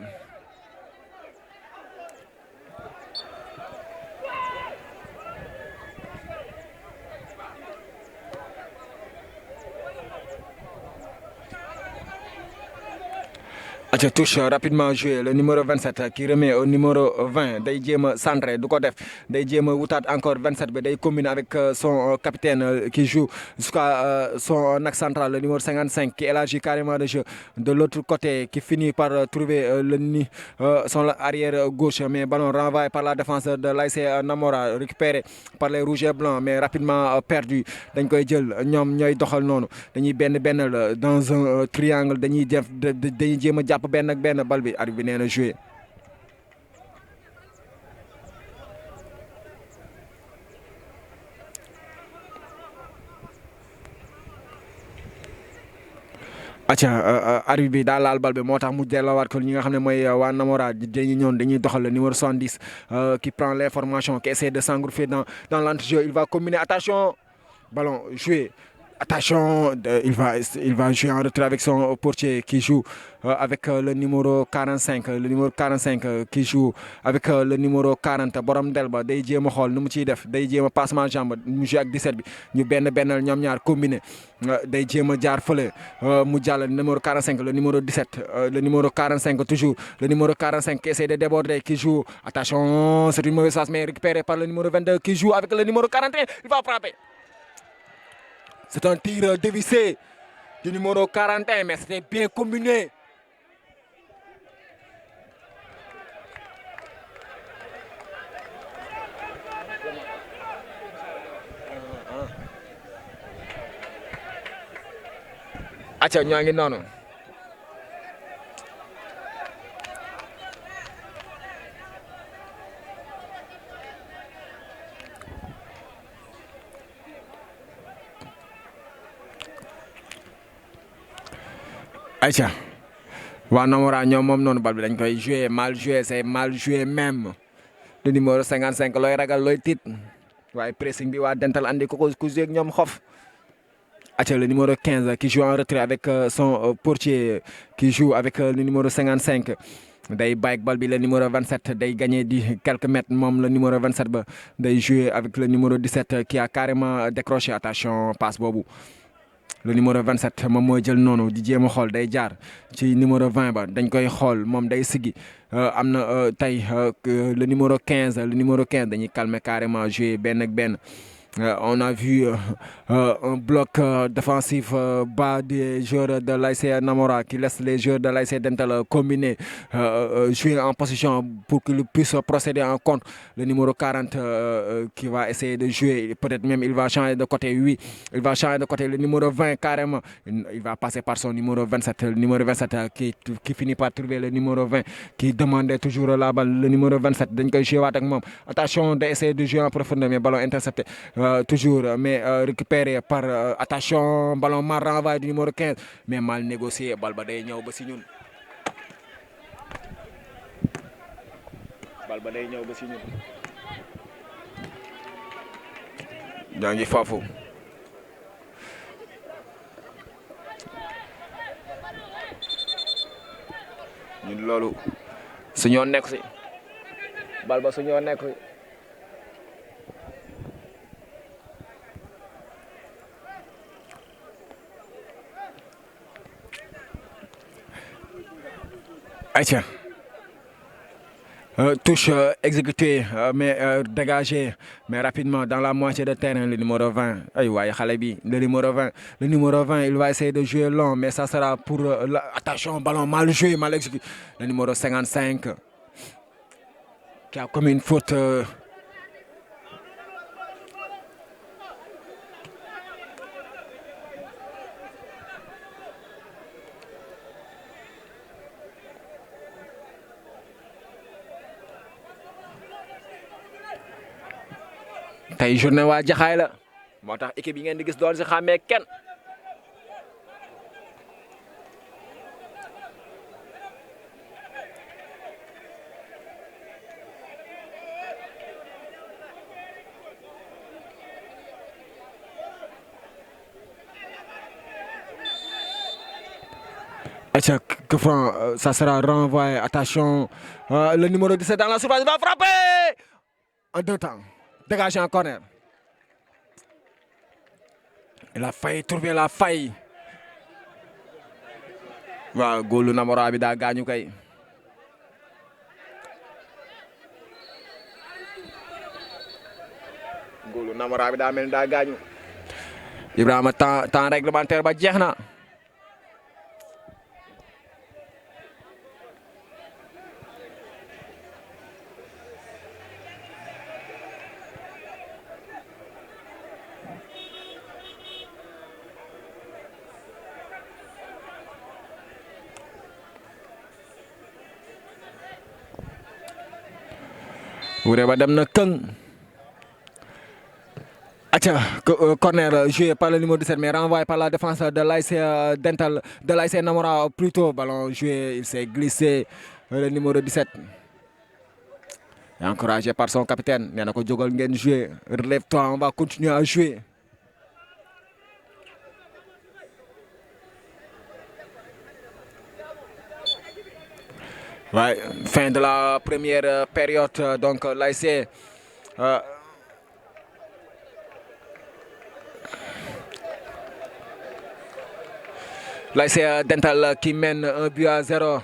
Je touche rapidement joué le numéro 27 qui remet au numéro 20 day jéem a centré du ko def day jéem a wutaat encore 27 bi day combine avec son capitaine qui joue jusqu'à son axe central le numéro 55 qui élargit carrément le jeu de l'autre côté qui finit par trouver son arrière gauche mais ballon renvoyé par la défense de l'ASC Namora récupéré par les rouges et blancs mais rapidement perdu dañ koy jël ñoom ñooy doxal noonu dañuy benn dans un triangle dañuy jéem a jàpp benn ak benn bal bi arbitre bi nee na joué. acca arbitre bi daal laal bal bi moo tax mu delloowaat ko ñi nga xam ne mooy waa Namora dañuy doxal le numéro 70 qui prend l'information qui essaie de s'engouffrer dans l'entrejeu il va combiner attention ballon joué. Attention, il va jouer en retrait avec son portier qui joue avec le numéro 45. Le numéro 45 qui joue avec le numéro 40. Borom Delba, day jéem a xool nu mu ciy def day jéem a passement jambe mu joué ak 17 bi ñu bennal ñoom ñaar combiné day jéem a jaar fële mu jàll le numéro 45 le numéro 17 le numéro 45 toujours le numéro 45 qui essaie de déborder qui joue. Attention, c'est une mauvaise passe mais récupéré par le numéro 22 qui joue avec le numéro 41. Il va frapper. C'est un tir dévissé du numéro 41, mais c'était bien combiné. Acca ñoo ngi noonu. Aïcha waa Namora ñoom moom noonu bal bi dañ koy jouer mal joué c'est mal joué même le numéro 55 looy ragal looy tiit waaye pressing bi waa Dental andi ko ku joué ak ñoom xof. Aïcha le numéro 15 qui joue en retrait avec son portier qui joue avec le numéro 55 day bàyyi bal bi le numéro 27 day gagné di quelques mètres moom le numéro 27 ba day jouer avec le numéro 17 qui a carrément décroché attention passe boobu. Le numéro 27 moom mooy jël noonu di jéem a xool day jaar ci numéro 20 ba dañ koy xool moom day siggi am na tey le numéro 15 dañuy calmer carrément jouer benn ak benn On a vu un bloc défensif bas des joueurs de l'ASC Namora qui laisse les joueurs de l'ASC Dental combiner, jouer en position pour qu'ils puissent procéder en contre. Le numéro 40 qui va essayer de jouer, peut-être même il va changer de côté, oui, il va changer de côté. Le numéro 20 carrément, il va passer par son numéro 27, le numéro 27 qui finit par trouver le numéro 20 qui demandait toujours la balle. Le numéro 27, dañ koy jouer avec moi. Attention d'essayer de jouer en profondeur, mais ballon intercepté. Toujours, mais récupéré par attention, ballon mal renvoyé du numéro 15, mais mal négocié. Bal ba day ñëw ba si ñun. Bal ba day ñëw ba si ñun. ñoo ngi foofu. ñun loolu su ñoo nekk si. Bal ba su ñoo nekk si. Aïcha. Touche exécutée, mais dégagée, mais rapidement dans la moitié de terrain, le numéro 20. Aïe, ouais, Khalebi, le numéro 20. Le numéro 20, il va essayer de jouer long, mais ça sera pour. Attention, ballon mal joué, mal exécuté. Le numéro 55, qui a commis une faute. tey journée waa Jaxaay la moo tax équipe yi ngeen di gis doon si xàmmee kenn. Que font, ça sera renvoyé. Attention, le numéro 17 dans la surface va frapper en deux temps. Dégagé en corner. Il a failli trouver la faille. Waaw góolu Namora bi daa gaañu kay. Góolu Namora bi daa mel ni daa gaañu. Ibrahima temps réglementaire ba jeex na. Wuré ba dem na këng. Corner joué par le numéro 17 mais renvoyé par la défense de l'ASC Dental, de l'ASC Namora plutôt. Ballon joué, il s'est glissé, le numéro 17. Et encouragé par son capitaine. Nee na ko jógal ngeen jouer, relève-toi, on va continuer à jouer. Ouais, fin de la première période, donc l'ASC Dental qui mène 1-0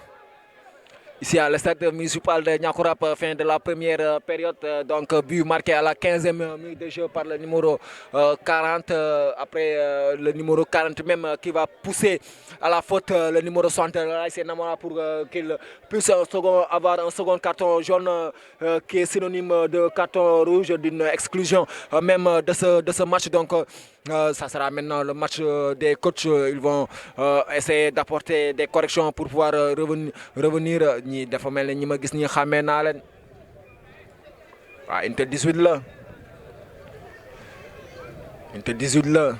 ici à le stade municipal de Niakourap, fin de la première période. Donc but marqué à la 15e minute de jeu par le numéro 40. Après le numéro 40 même qui va pousser à la faute le numéro 60 l'ASC Namora pour qu'il puisse avoir un second carton jaune qui est synonyme de carton rouge, d'une exclusion même de ce match. Donc ça sera maintenant le match des coachs. Ils vont essayer d'apporter des corrections pour pouvoir revenir. ñi dafa mel ne ñi ma gis ñi xàmmee naa leen waaw Inter 18 la Inter 18 la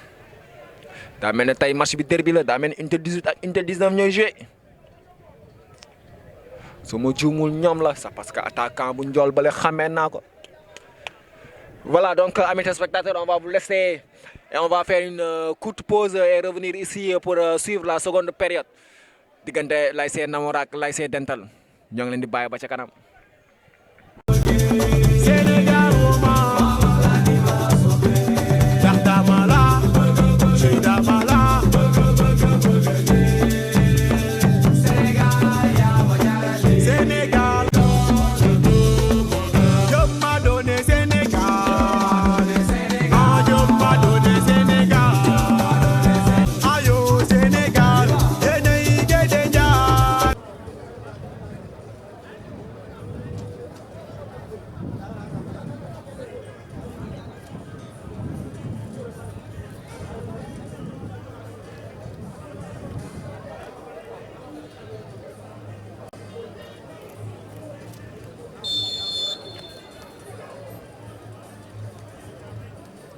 daa mel ne tey match bi derby la daa mel ne Inter 18 ak Inter 19 ñooy joué su ma juumul ñoom la c'est parce que attaquant bu njool bale xàmmee naa ko. Voilà donc amis téléspectateurs, on va vous laisser et on va faire une courte pause et revenir ici pour suivre la seconde période diggante l'ASC Namora ak l'ASC Dental ñoo ngi leen di bàyyi ba ca kanam.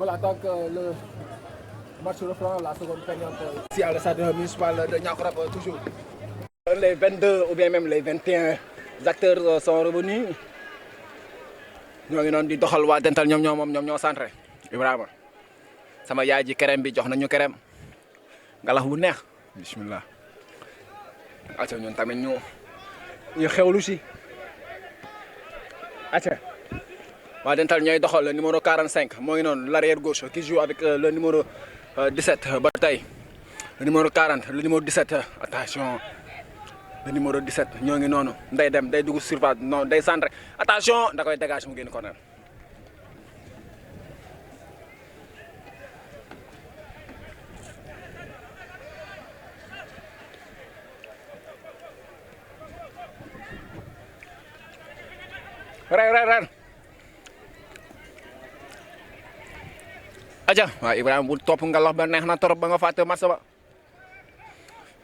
Voilà donc le match reprend la seconde période ici à le stade municipal de Niakoulrap toujours. Les 22 ou bien même les 21 acteurs sont revenus. ñoo ngi noonu di doxal waa dental ñoom ñoo centré Ibrahima sama yaay ji kerem bi jox nañu kerem ngalax bu neex bismillah acca ñun tamit ñu xewlu si acca waa dental ñooy doxal le numéro 45 moo ngi noonu l'arrière gauche qui joue avec le numéro 17 ba tey le numéro 40 le numéro 17 attention le numéro 17 ñoo ngi noonu day dem day dugg surface non day centré attention da koy dégage mu génn corner ren aja waaw Ibrahima bu topp ngalax ba neex na trop ba nga fàtte match ba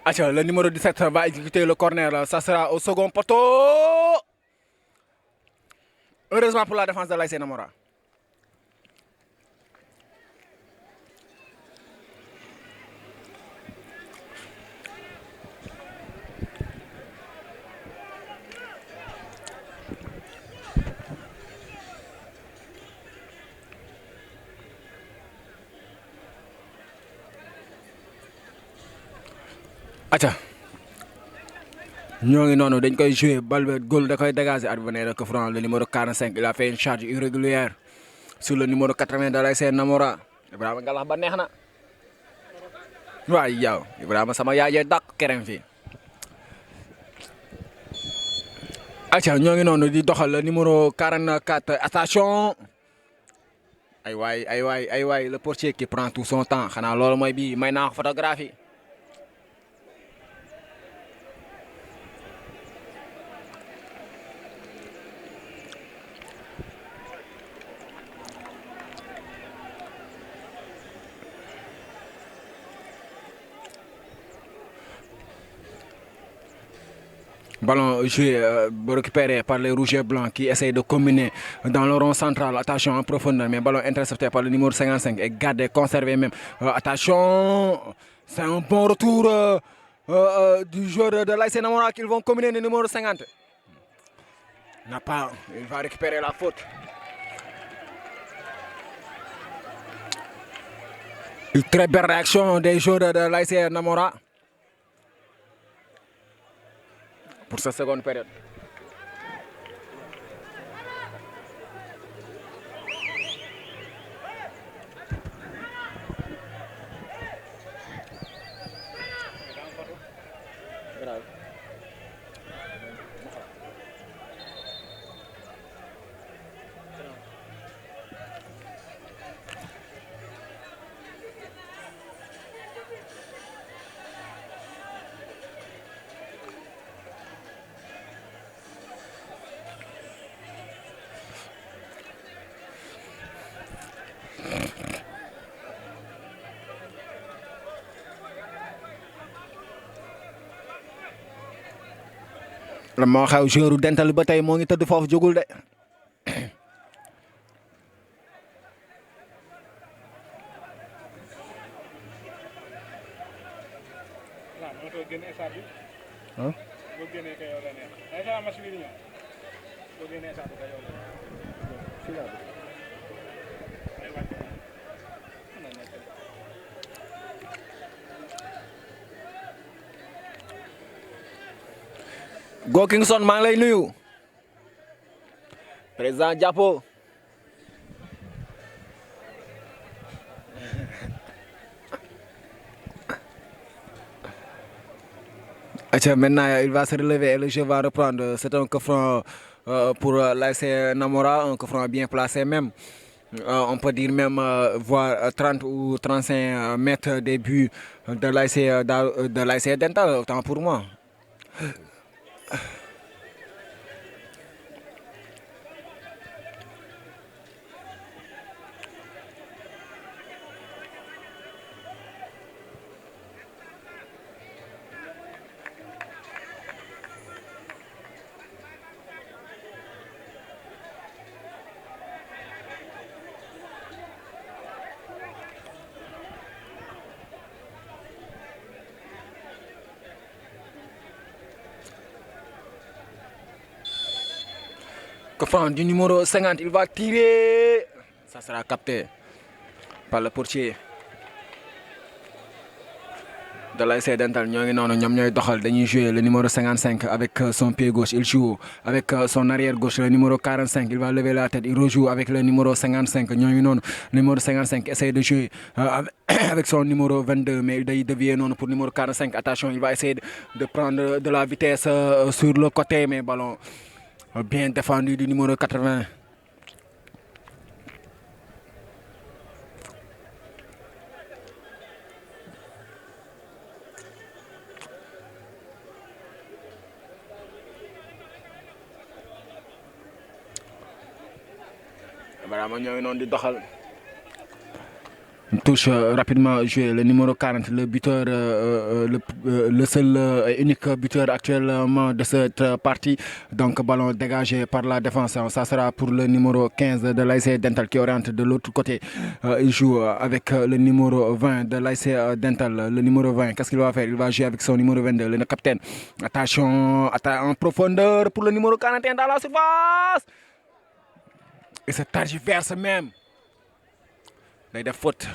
aja le numéro 17 va exécuter le corner ça sera au second poteau heureusement pour la défense de l'ASC Namora aca ñoo ngi noonu dañ koy jouer balle bi goal da koy dégager adversaire que franc le numéro 45 il a fait une charge irrégulière sur le numéro 80 de l'ASC Namora Ibrahima ngalax ba neex na waay yow Ibrahima sama yaay dàq kerem fii aca ñoo ngi noonu di doxal le numéro 44 attention ay waay le portier qui prend tout son temps xanaa loolu mooy bii may naa photographie ballon joué récupéré par les rouges et blancs qui essayent de combiner dans le rond central. Attention en profondeur, mais ballon intercepté par le numéro 55 et gardé, conservé même. Attention, c'est un bon retour du joueur de l'ASC Namora qu'ils vont combiner le numéro 50. N'a pas, il va récupérer la faute. Une très belle réaction des joueurs de l'ASC Namora. Pour cette seconde période. la moo xew joueur dental ba tey moo ngi tëdd foofu jógul de Go Kingston maa ngi lay nuyu président Diapo maintenant il va se relever et le jeu va reprendre. C'est un coup franc pour l'ASC Namora, un coup franc bien placé même. On peut dire même voire 30 ou 35 mètres des buts de l'ASC Dental, autant pour moi. Coup franc du numéro 50, il va tirer. Ça sera capté par le portier de l'ASC Dental. Ñoo ngi noonu ñoom ñooy doxal dañuy jouer le numéro 55 avec son pied gauche. Il joue avec son arrière gauche, le numéro 45. Il va lever la tête, il rejoue avec le numéro 55. Ñoo ngi noonu le numéro 55 essaie de jouer avec son numéro 22, mais il devient non pour le numéro 45. Attention, il va essayer de prendre de la vitesse sur le côté, mais ballon bien défendu du numéro 80. Vraiment ñoo ngi noonu di doxal. Touche rapidement joué le numéro 40, le buteur, le seul et unique buteur actuellement de cette partie. Donc ballon dégagé par la défense. Ça sera pour le numéro 15 de l'ASC Dental qui oriente de l'autre côté. Il joue avec le numéro 20 de l'ASC Dental. Le numéro 20, qu'est-ce qu'il va faire? Il va jouer avec son numéro 22, le capitaine. Attention, en profondeur pour le numéro 41 dans la surface. Et se tergiverse même. Day def faute.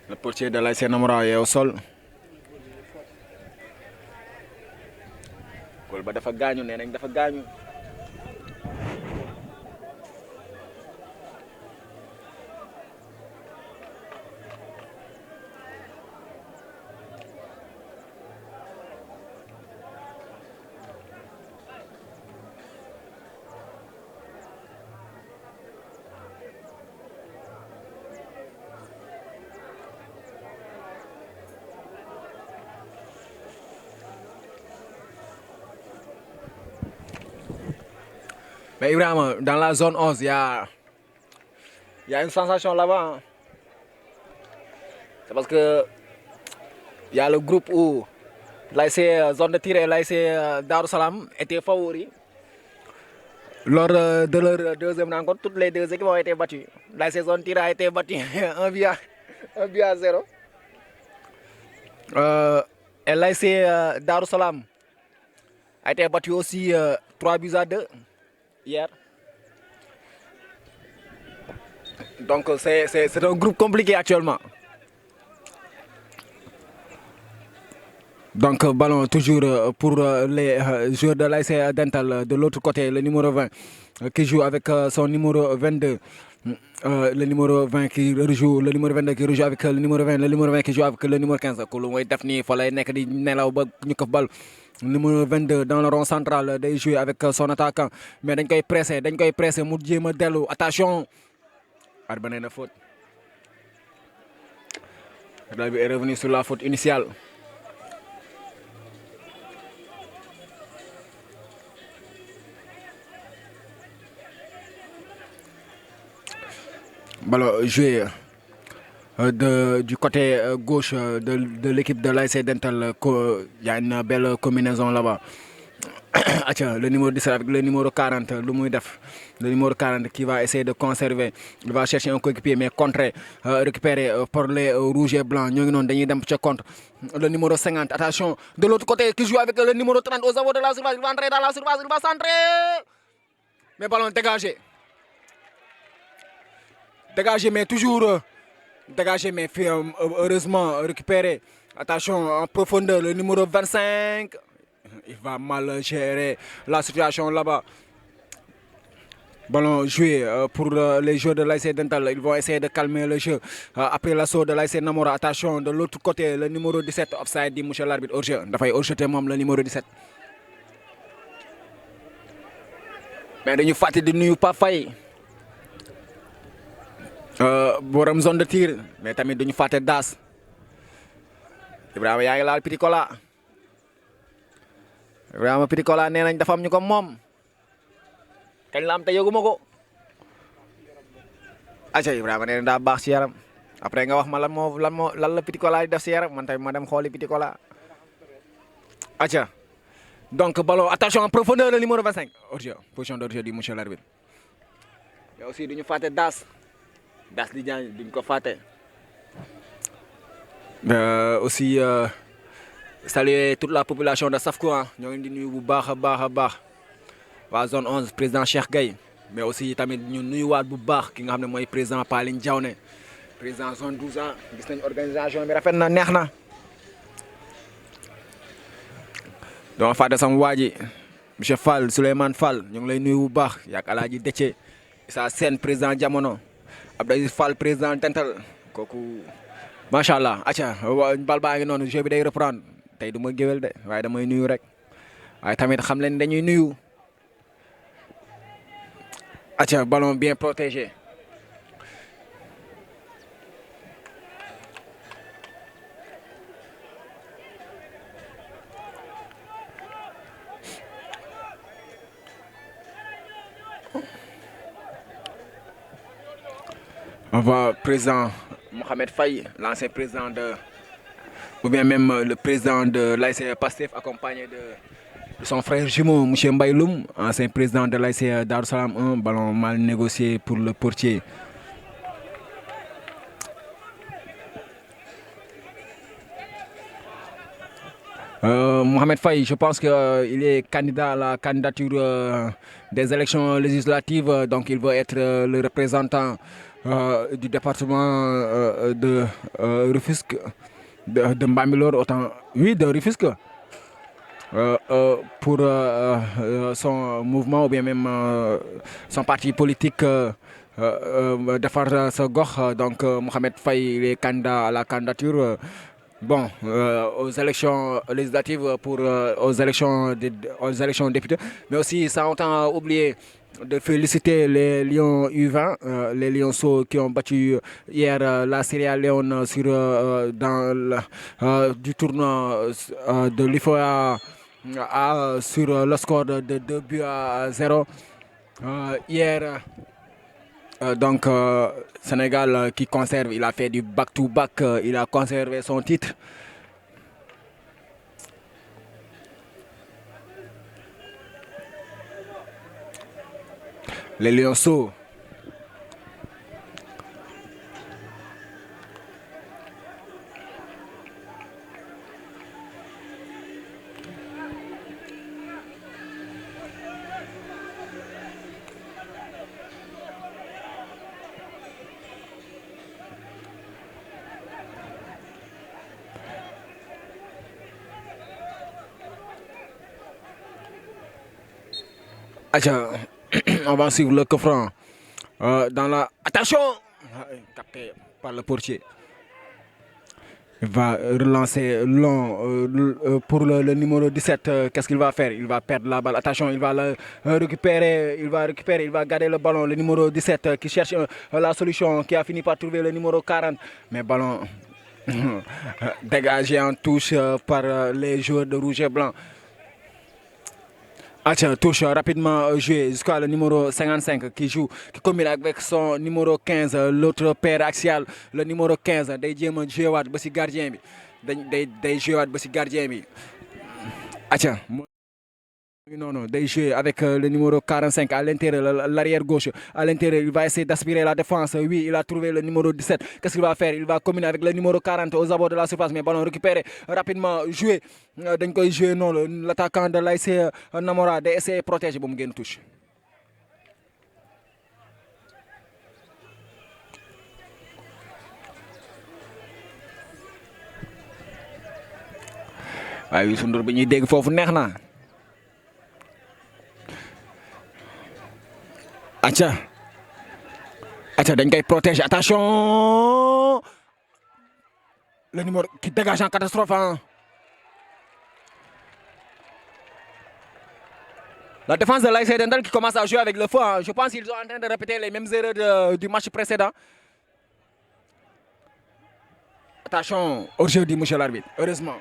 Le portier de l'ASC Namora est au sol. Goal ba dafa gaañu, nee nañ dafa gaañu. Mais Ibrahima, dans la zone 11, il y a une sensation là-bas. Hein. C'est parce que il y a le groupe où l'ASC zone de tir et l'ASC Darou Salam étaient favoris. Lors de leur deuxième rencontre, toutes les deux équipes ont été battues. L'ASC zone tir a été battue 1 but à 0. Et l'ASC Darou Salam a été battu aussi 3 buts à 2 hier. Donc c'est un groupe compliqué actuellement. Donc ballon toujours pour les joueurs de l'ASC Dental de l'autre côté, le numéro 20 qui joue avec son numéro 22. Le numéro 20 qui rejoue, le numéro 22 qui rejoue avec le numéro 20, le numéro 20 qui joue avec le numéro 15. Le numéro 22 dans le rond central, il joue avec son attaquant. Mais il est pressé, attention. Arbané la faute. Il est revenu sur la faute initiale. Ballon joué du côté gauche de l'équipe de l'ASC Dental. Il y a une belle combinaison là-bas. Le numéro 17 avec le numéro 40, le numéro 40 qui va essayer de conserver. Il va chercher un coéquipier, mais contré, récupéré par les rouges et blancs. Le numéro 50, attention, de l'autre côté, qui joue avec le numéro 30 aux abords de la surface. Il va entrer dans la surface, il va centrer. Mais ballon dégagé. Dégagé, mais toujours dégagé, mais heureusement récupéré. Attention, en profondeur, le numéro 25. Il va mal gérer la situation là-bas. Ballon joué pour les joueurs de l'ASC Dental. Ils vont essayer de calmer le jeu. Après l'assaut de l'ASC Namora, attention, de l'autre côté, le numéro 17, offside, dit monsieur l'arbitre, hors-jeu. Il faut hors-jeter même le numéro 17. Mais nous faisons de nous pas faillir. Boram zone de tir, mais tamit duñu faté das. Ibrahima yaa ngi laal Petit Cola. Ibrahima Petit Cola nee nañ dafa am ñu ko moom. Kañ la am te yëguma ko. Aca Ibrahima nee na daa baax ci yaram. Après nga wax ma lan la Petit Cola di def ci yaram man tamit ma dem xooli Petit Cola. Aca. Donc ballon, attention en profondeur le numéro 25. Hors-jeu, position d'hors-jeu du monsieur l'arbitre. mais aussi duñu fàtte Das di Diagne duñ ko fàtte aussi saluer toute la population de Safkou ñoo ngi di nuyu bu baax a baax waa zone 11 président Cheikh Gueye mais aussi tamit ñu nuyuwaat bu baax ki nga xam ne mooy président Paline Diawne président zone 12 gis nañ organisation bi rafet na neex na dama fàtte sama waa ji monsieur Fall Souleymane Fall ñu ngi lay nuyu bu baax yaak Alaaji Dece Issa Sène président jamono Abdoulaye Fall président Tental kooku macha allah acca bal baa ngi noonu jeu bi day reprendre tey du ma géwél de waaye damay nuyu rek waaye tamit xam leen dañuy nuyu acca ballon bien protégé on voit président Mohamed Faye, l'ancien président ou bien même le président de l'ASC Pastef, accompagné de son frère jumeau, M. Mbayloum, ancien président de l'ASC Darussalam 1, ballon mal négocié pour le portier. Mohamed Faye, je pense qu'il est candidat à la candidature des élections législatives, donc il va être le représentant du département de Rufisque, de Mbambilor, autant, oui, de Rufisque, pour son mouvement ou bien même son parti politique de faire ce gox. Donc Mohamed Faye il est candidat à la candidature. Bon, aux élections législatives aux élections députés, mais aussi sans autant oublier de féliciter les Lions U20, les Lionceaux qui ont battu hier la Sierra Leone du tournoi de l'IFOA sur le score de 2-0. Hier, donc Sénégal qui conserve, il a fait du back-to-back, il a conservé son titre. Les Lionceaux. On va suivre le coup franc dans la... Attention! Capté par le portier. Il va relancer long pour le numéro 17. Qu'est-ce qu'il va faire? Il va perdre la balle. Attention, il va récupérer. Il va garder le ballon. Le numéro 17 qui cherche la solution, qui a fini par trouver le numéro 40. Mais ballon dégagé en touche par les joueurs de rouge et blanc. Touche rapidement joué jusqu'à le numéro 55 qui combine avec son numéro 15, l'autre paire axial, le numéro 15. Day jéem a joué waat ba ci gardien bi day joué waat ba ci gardien bi. Non, day joué avec le numéro 45 à l'intérieur, l'arrière gauche. À l'intérieur, il va essayer d'aspirer la défense. Oui, il a trouvé le numéro 17. Qu'est-ce qu'il va faire? Il va combiner avec le numéro 40 aux abords de la surface. Mais ballon récupéré, rapidement joué. Dañ koy joué non, l'attaquant de l'ASC Namora day essayer protéger ba mu génn touche. waaye Youssou Ndour bi ñuy dégg foofu neex na. dañ koy protéger. Attention, le numéro qui dégage en catastrophe. La défense de l'ASC Dentale qui commence à jouer avec le feu. Je pense qu'ils sont en train de répéter les mêmes erreurs du match précédent. Attention, hors-jeu dit monsieur l'arbitre, heureusement.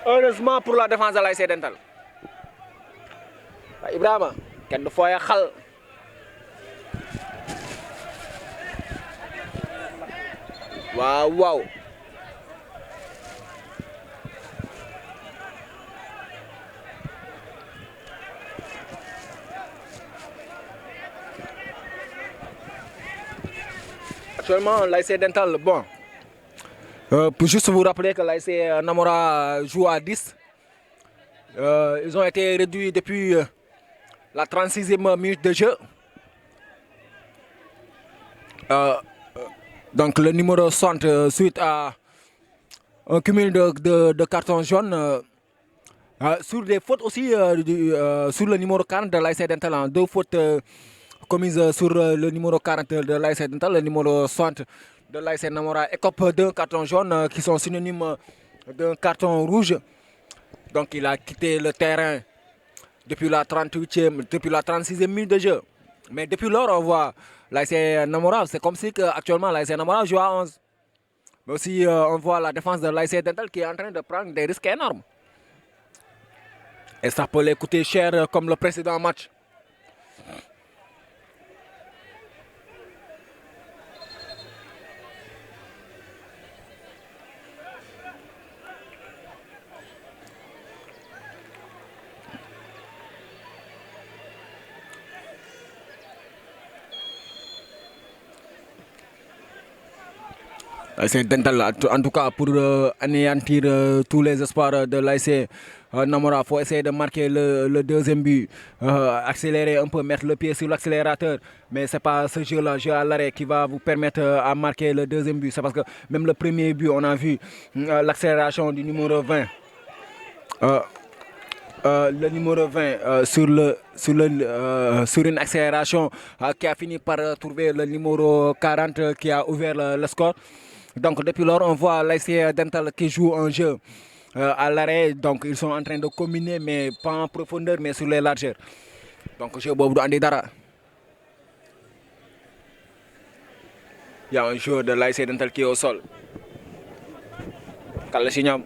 Heureusement pour la défense de l'ASC Dentale. Ibrahima kenn du fooye xal. Waaw. Actuellement, l'ASC Dental, bon, pour juste vous rappeler que l'ASC Namora joue à 10. Ils ont été réduits depuis la 36e minute de jeu. Donc le numéro 60, suite à un cumul de cartons jaunes, sur des fautes aussi sur le numéro 40 de l'ASC Dental, hein. Deux fautes commises sur le numéro 40 de l'ASC Dental, le numéro 60 de l'ASC Namora écope d'un carton jaune qui sont synonymes d'un carton rouge. Donc il a quitté le terrain depuis la 38e, depuis la 36e minute de jeu. Mais depuis lors, on voit l'ASC Namora, c'est comme si actuellement l'ASC Namora joue à 11. Mais aussi, on voit la défense de l'ASC Dental qui est en train de prendre des risques énormes. Et ça peut les coûter cher comme le précédent match. C'est Dental, en tout cas pour anéantir tous les espoirs de l'ASC Namora, il faut essayer de marquer le deuxième but, accélérer un peu, mettre le pied sur l'accélérateur. Mais ce n'est pas ce jeu-là, jeu à l'arrêt, qui va vous permettre à marquer le deuxième but. C'est parce que même le premier but, on a vu l'accélération du numéro 20. Le numéro 20 sur une accélération qui a fini par trouver le numéro 40 qui a ouvert le score. Donc depuis lors, on voit l'ASC Dental qui joue un jeu à l'arrêt. Donc ils sont en train de combiner, mais pas en profondeur, mais sur les largeurs. Donc jeu Bobo Andi Dara. Il y a un joueur de l'ASC Dental qui est au sol. Kalasignam.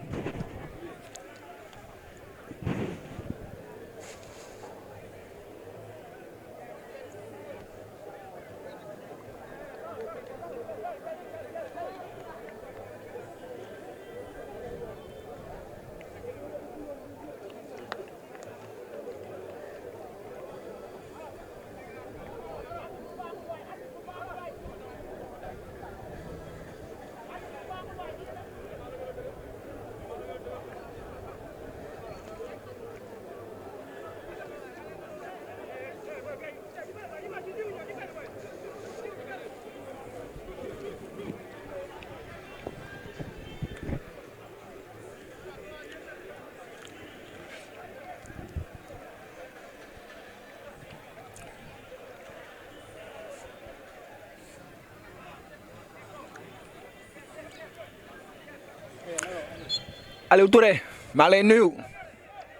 Aliou Touré maa lay nuyu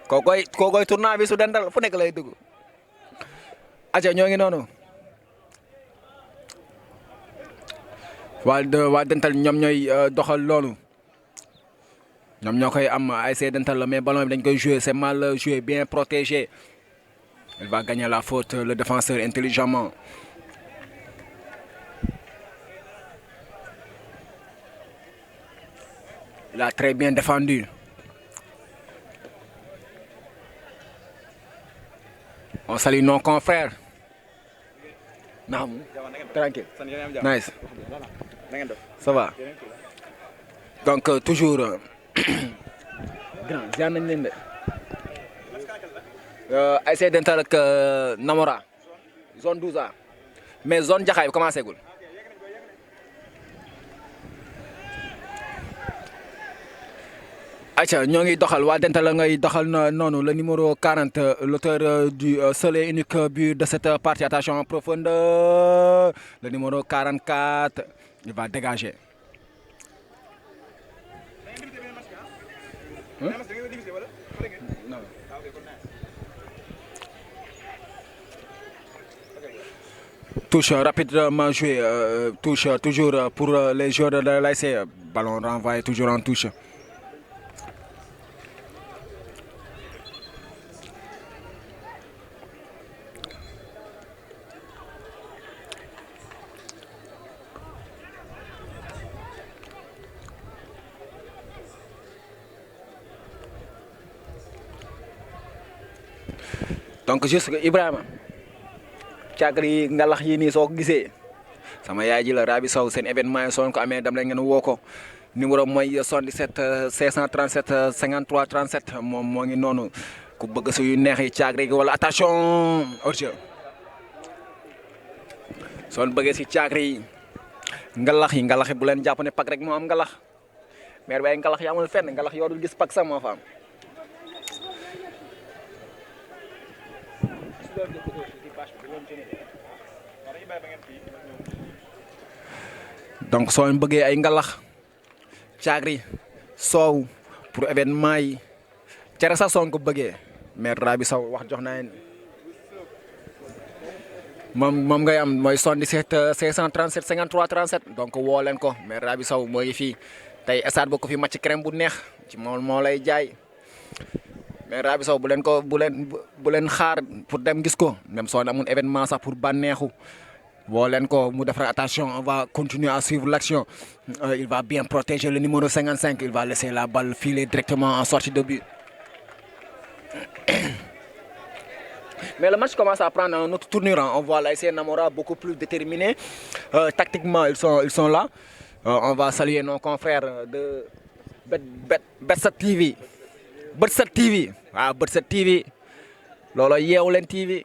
kookoy tournoi bi su Dental fu nekk lay dugg aca ñoo ngi noonu waa Dental ñoom ñooy doxal loolu ñoom ñoo koy am ASC Dental mais ballon bi dañ koy jouer, c'est mal joué, bien protégé. Il va gagner la faute, le défenseur, intelligemment. Il a très bien défendu. On salue nos confrères. Non, tranquille. Nice. Ça va. Donc, toujours. Grand, ziar nañ leen de. ASC Dental ak Namora. Zone 12A. Mais zone Jaxaay bi commencé gul. Aïcha, ñoo ngi doxal waa Dental la ngay doxal noonu le numéro 40, l'auteur du seul et unique but de cette partie. Attention en profondeur. Le numéro 44, il va dégager. Hein? Non. Touche rapidement joué, touche toujours pour les joueurs de l'ASC. Ballon renvoyé toujours en touche. Donc juste Ibrahima càggar yi ngalax yi nii soo ko gisee sama yaay ji la Rabi Sow seen événement yi soo ko amee dam la ngeen woo ko numéro mooy 77 537 53 37 moom moo ngi noonu ku bëgg suyu neex yi caag rek wala attention orge soo bëggee si caag yi ngalax yi bu leen jàpp ne pak rek moo am ngalax maire bay ngalax yi amul fenn ngalax yoo dul gis pak sax moo fa am. donc soo bëggee ay ngalax caagri soow pour événement yi cere sax soo ko bëggee maire Rabi Sow wax jox naa leen moom ngay am mooy 77 537 53 37 donc woo leen ko maire Rabi Sow mooy fii tey stade ba ko fi match crème bu neex ci moom moo lay jaay maire Rabi Sow bu leen xaar pour dem gis ko même soo amul événement sax pour bànneexu woo leen ko mu defar attention on va continuer à suivre l'action il va bien protéger le numéro 55 il va laisser la balle filer directement en sortie de but. Mais le match commence à prendre un autre tournure. On voit l'ASC Namora beaucoup plus déterminé. Tactiquement, ils sont là. On va saluer nos confrères de Bet7 TV. Bet7 TV. Ah, Bet7 TV. Lolo Yeolen TV.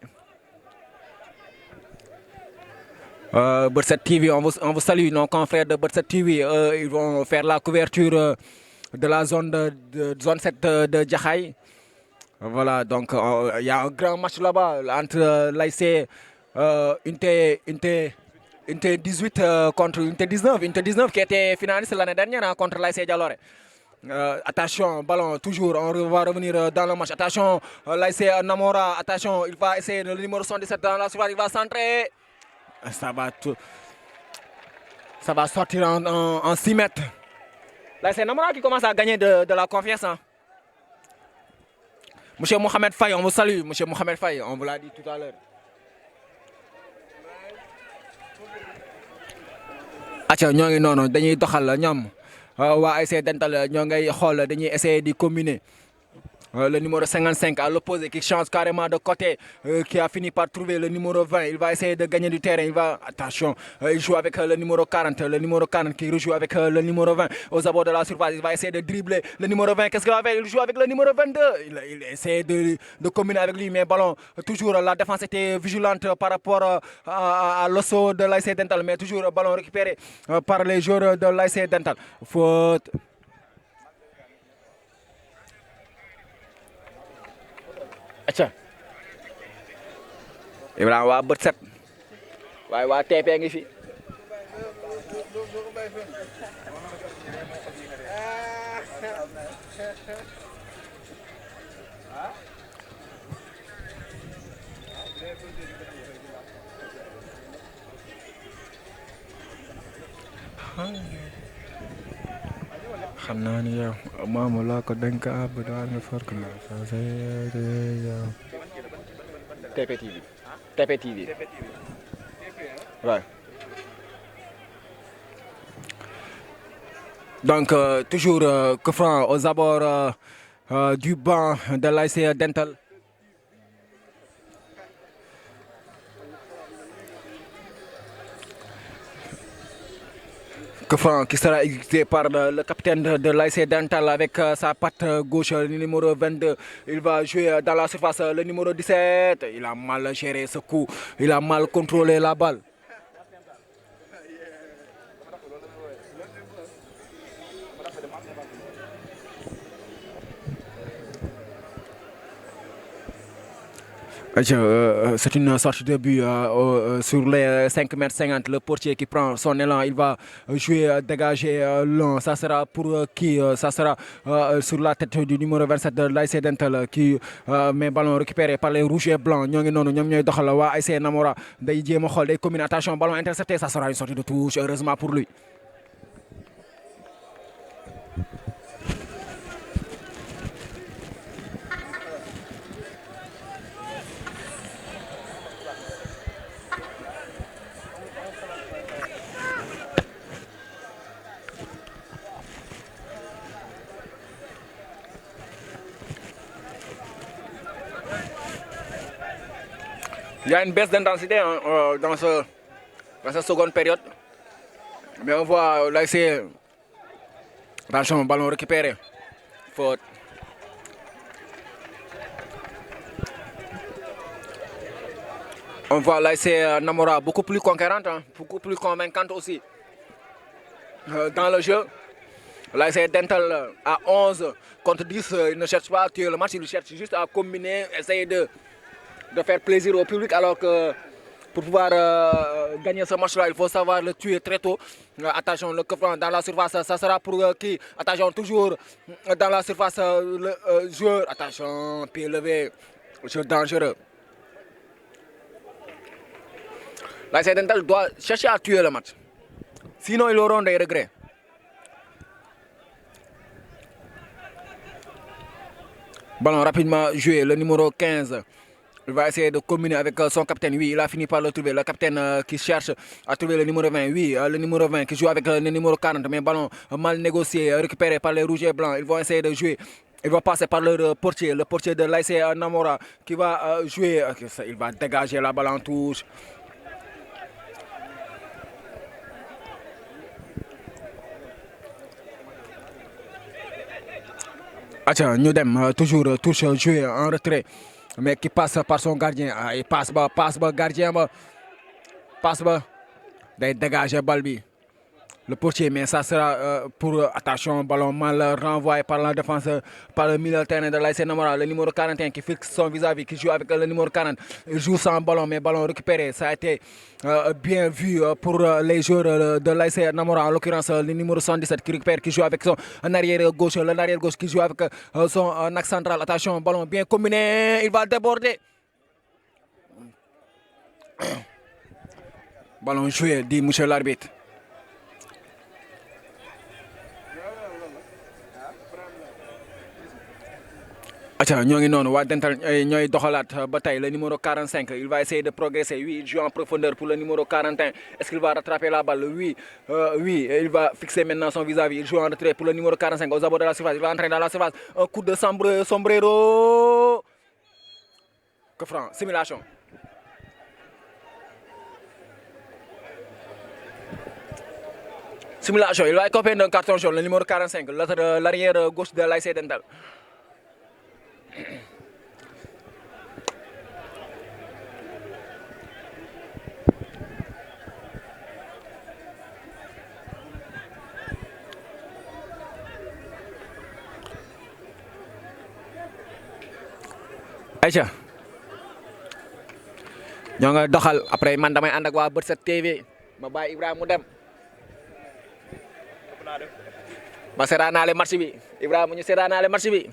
Bet7 TV, on vous salue, nos confrères de Bet7 TV. Ils vont faire la couverture de la zone zone 7 de Djahaï. Voilà, donc il y a un grand match là-bas entre l'ASC Unité 18 contre Unité 19. Unité 19 qui était finaliste l'année dernière contre l'ASC Dialoré. Attention, ballon, toujours, on va revenir dans le match. Attention, l'ASC Namora, attention, il va essayer le numéro 77 dans la surface, il va centrer. Ça va sortir en 6 mètres. L'ASC Namora qui commence à gagner de la confiance. Hein. Monsieur Mohamed Faye, on vous salue. Monsieur Mohamed Faye, on vous l'a dit tout à l'heure. Acha ñoo ngi noonu dañuy doxal ñoom waa ASC Dental ñoo ngay xool dañuy essayer di combiner. Le numéro 55 à l'opposé qui change carrément de côté, qui a fini par trouver le numéro 20. Il va essayer de gagner du terrain. Attention, il joue avec le numéro 40. Le numéro 40 qui rejoue avec le numéro 20 aux abords de la surface. Il va essayer de dribbler le numéro 20. Qu'est-ce qu'il va faire? Il joue avec le numéro 22. Il essaie de combiner avec lui, mais ballon, toujours la défense était vigilante par rapport à l'osso de l'ASC Dental, mais toujours ballon récupéré par les joueurs de l'ASC Dental. Faute. Acha Ibrahima waa bët set waaye waa TP ngi fi xam naa ni yow maamu laa ko dénk ab daal nga far ko TP TV. TP TV. Ouais. Donc, toujours coup franc aux abords du banc de l'ASC Dental. Qui sera exécuté par le capitaine de l'ASC Dental avec sa patte gauche, le numéro 22. Il va jouer dans la surface, le numéro 17. Il a mal géré ce coup, il a mal contrôlé la balle. C'est une sortie de but sur les 5,50 m. Le portier qui prend son élan, il va jouer, dégager long. Ça sera pour qui? Ça sera sur la tête du numéro 27 de l'ASC Dental qui met ballon récupéré par les rouges et blancs. Ñoo ngi noonu ñoom ñooy doxal waa ASC Namora day jéem a xool day combiner. Attention, ballon intercepté, ça sera une sortie de touche, heureusement pour lui. Il y a une baisse d'intensité dans ce dans cette seconde période. Mais on voit là c'est attention, ballon récupéré. Faute. On voit là c'est Namora beaucoup plus conquérante, hein, beaucoup plus convaincante aussi dans le jeu. Là c'est Dental à 11 contre 10, il ne cherche pas à tuer le match, il cherche juste à combiner, essayer de faire plaisir au public alors que pour pouvoir gagner ce match-là, il faut savoir le tuer très tôt. Attention, le coup franc dans la surface, ça sera pour qui? Attention, toujours dans la surface, le joueur. Attention, pied levé, jeu dangereux. Là, c'est Dental doit chercher à tuer le match. Sinon, ils auront des regrets. Ballon rapidement joué, le numéro 15. Il va essayer de combiner avec son capitaine. Oui, il a fini par le trouver. Le capitaine qui cherche à trouver le numéro 20. Oui, le numéro 20 qui joue avec le numéro 40. Mais ballon mal négocié, récupéré par les rouges et blancs. Ils vont essayer de jouer. Il va passer par le portier de l'AS Namora qui va jouer. Il va dégager la balle en touche. Attention, Nudem, toujours touche joué en retrait. Mais qui passe par son gardien. Il passe bas, gardien bas. Passe bas. Day dégager Balbi. Le portier, mais ça sera pour attention, ballon mal renvoyé par la défense, par le milieu de terrain de l'AS Namora, le numéro 41 qui fixe son vis-à-vis, qui joue avec le numéro 40. Il joue sans ballon, mais ballon récupéré. Ça a été bien vu pour les joueurs de l'AS Namora, en l'occurrence le numéro 117 qui récupère, qui joue avec son arrière gauche, l'arrière gauche qui joue avec son axe central. Attention, ballon bien combiné, il va déborder. Ballon joué, dit monsieur l'arbitre. Ñoo ngi noonu waa Dental ñooy doxalaat ba tey le numéro 45 il va essayer de progresser. Oui, il joue en profondeur pour le numéro 41. Est-ce qu'il va rattraper la balle? Oui, il va fixer maintenant son vis-à-vis. Il joue en retrait pour le numéro 45 aux abords de la surface. Il va entrer dans la surface. Un coup de sombrero. Que franc, simulation. Simulation, il va écoper d'un carton jaune, le numéro 45, l'arrière gauche de l'AS Dental. Aïcha ñoo nga doxal après man damay ànd ak waa Bët Set TV ma bàyyi Ibrahima mu dem ma seetaanaale match bi Ibrahima ñu seetaanaale match bi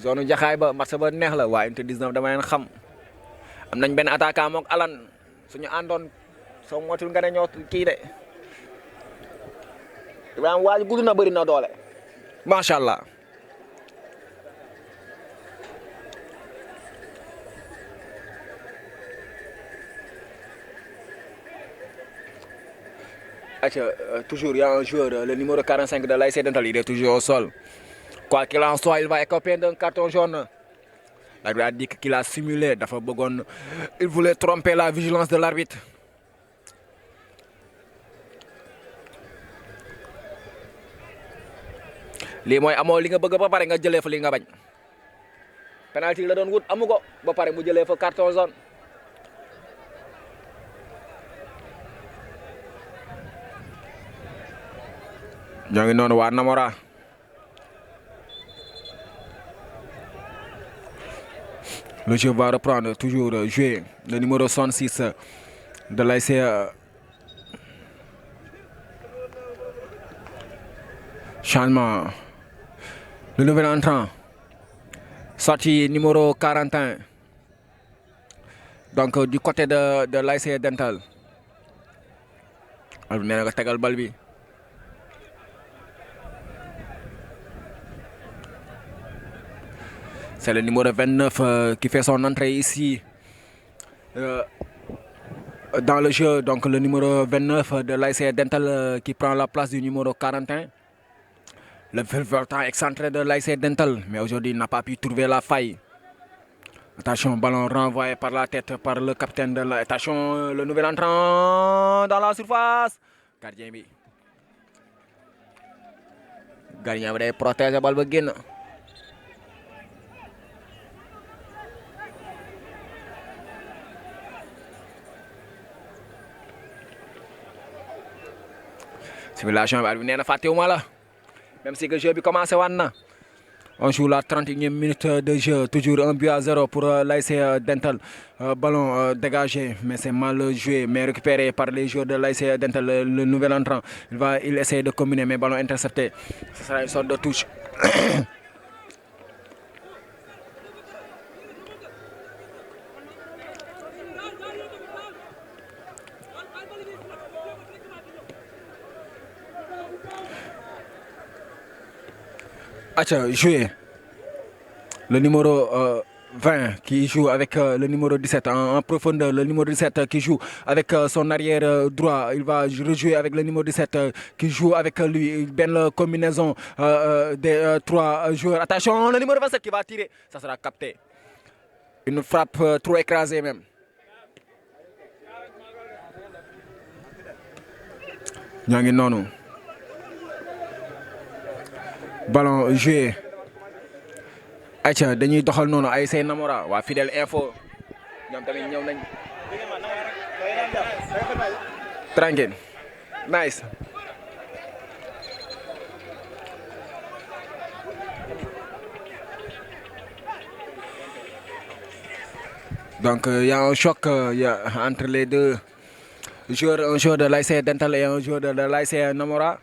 zone Jaxaay ba match ba neex la waa unité 19 dama leen xam am nañ benn attaquant mook Alan suñu àndoon soo moytul nga ne ñoo kii de Ibrahima waa gudd na bëri na doole macha allah. Toujours il y a un joueur, le numéro 45 de l'AS Dental, il est toujours au sol. Quoi qu'il en soit, il va écoper d'un carton jaune. Il a dit qu'il a simulé, il voulait tromper la vigilance de l'arbitre. Lii mooy amoo li nga bëgg ba pare nga jëlee fa li nga bañ penalty la doon wut amu ko ba pare mu jëlee fa carton jaune. ñoo ngi noonu waa Namora le jeu va reprendre toujours jouer le numéro 66 de l'AS changement le nouvel entrant sorti numéro 41 donc du côté de l'AS Dental al nee na nga tegal bal bi. C'est le numéro 29 qui fait son entrée ici dans le jeu. Donc le numéro 29 de l'AS Dental qui prend la place du numéro 41. Le virevoltant excentré de l'AS Dental. Mais aujourd'hui il n'a pas pu trouver la faille Attention, ballon renvoyé par la tête par le capitaine de la... Attention, le nouvel entrant dans la surface. Gardien bi. Gardien bi day protéger bal ba génn. Simulation bi nee na fàttewuma la même si que jeu bi commencé waat na. On joue la 31e minute de jeu, toujours 1-0 pour l'ASC Dental. Ballon dégagé, mais c'est mal joué, mais récupéré par les joueurs de l'ASC Dental, le nouvel entrant. Il essaie de combiner, mais ballon intercepté. Ce sera une sorte de touche. Acha, joué. Le numéro 20 qui joue avec le numéro 17 en profondeur. Le numéro 17 qui joue avec son arrière droit. Il va rejouer avec le numéro 17 qui joue avec lui. Une belle combinaison des trois joueurs. Attention, le numéro 27 qui va tirer. Ça sera capté. Une frappe trop écrasée même. Nyangi nonou. Ballon joué. Aïcha dañuy doxal noonu ay say Namora waa Fidèle Info ñoom tamit ñëw nañ tranquille nice donc il y a un choc entre les deux joueurs, un joueur de l'ASC Dental et un joueur de l'ASC Namora.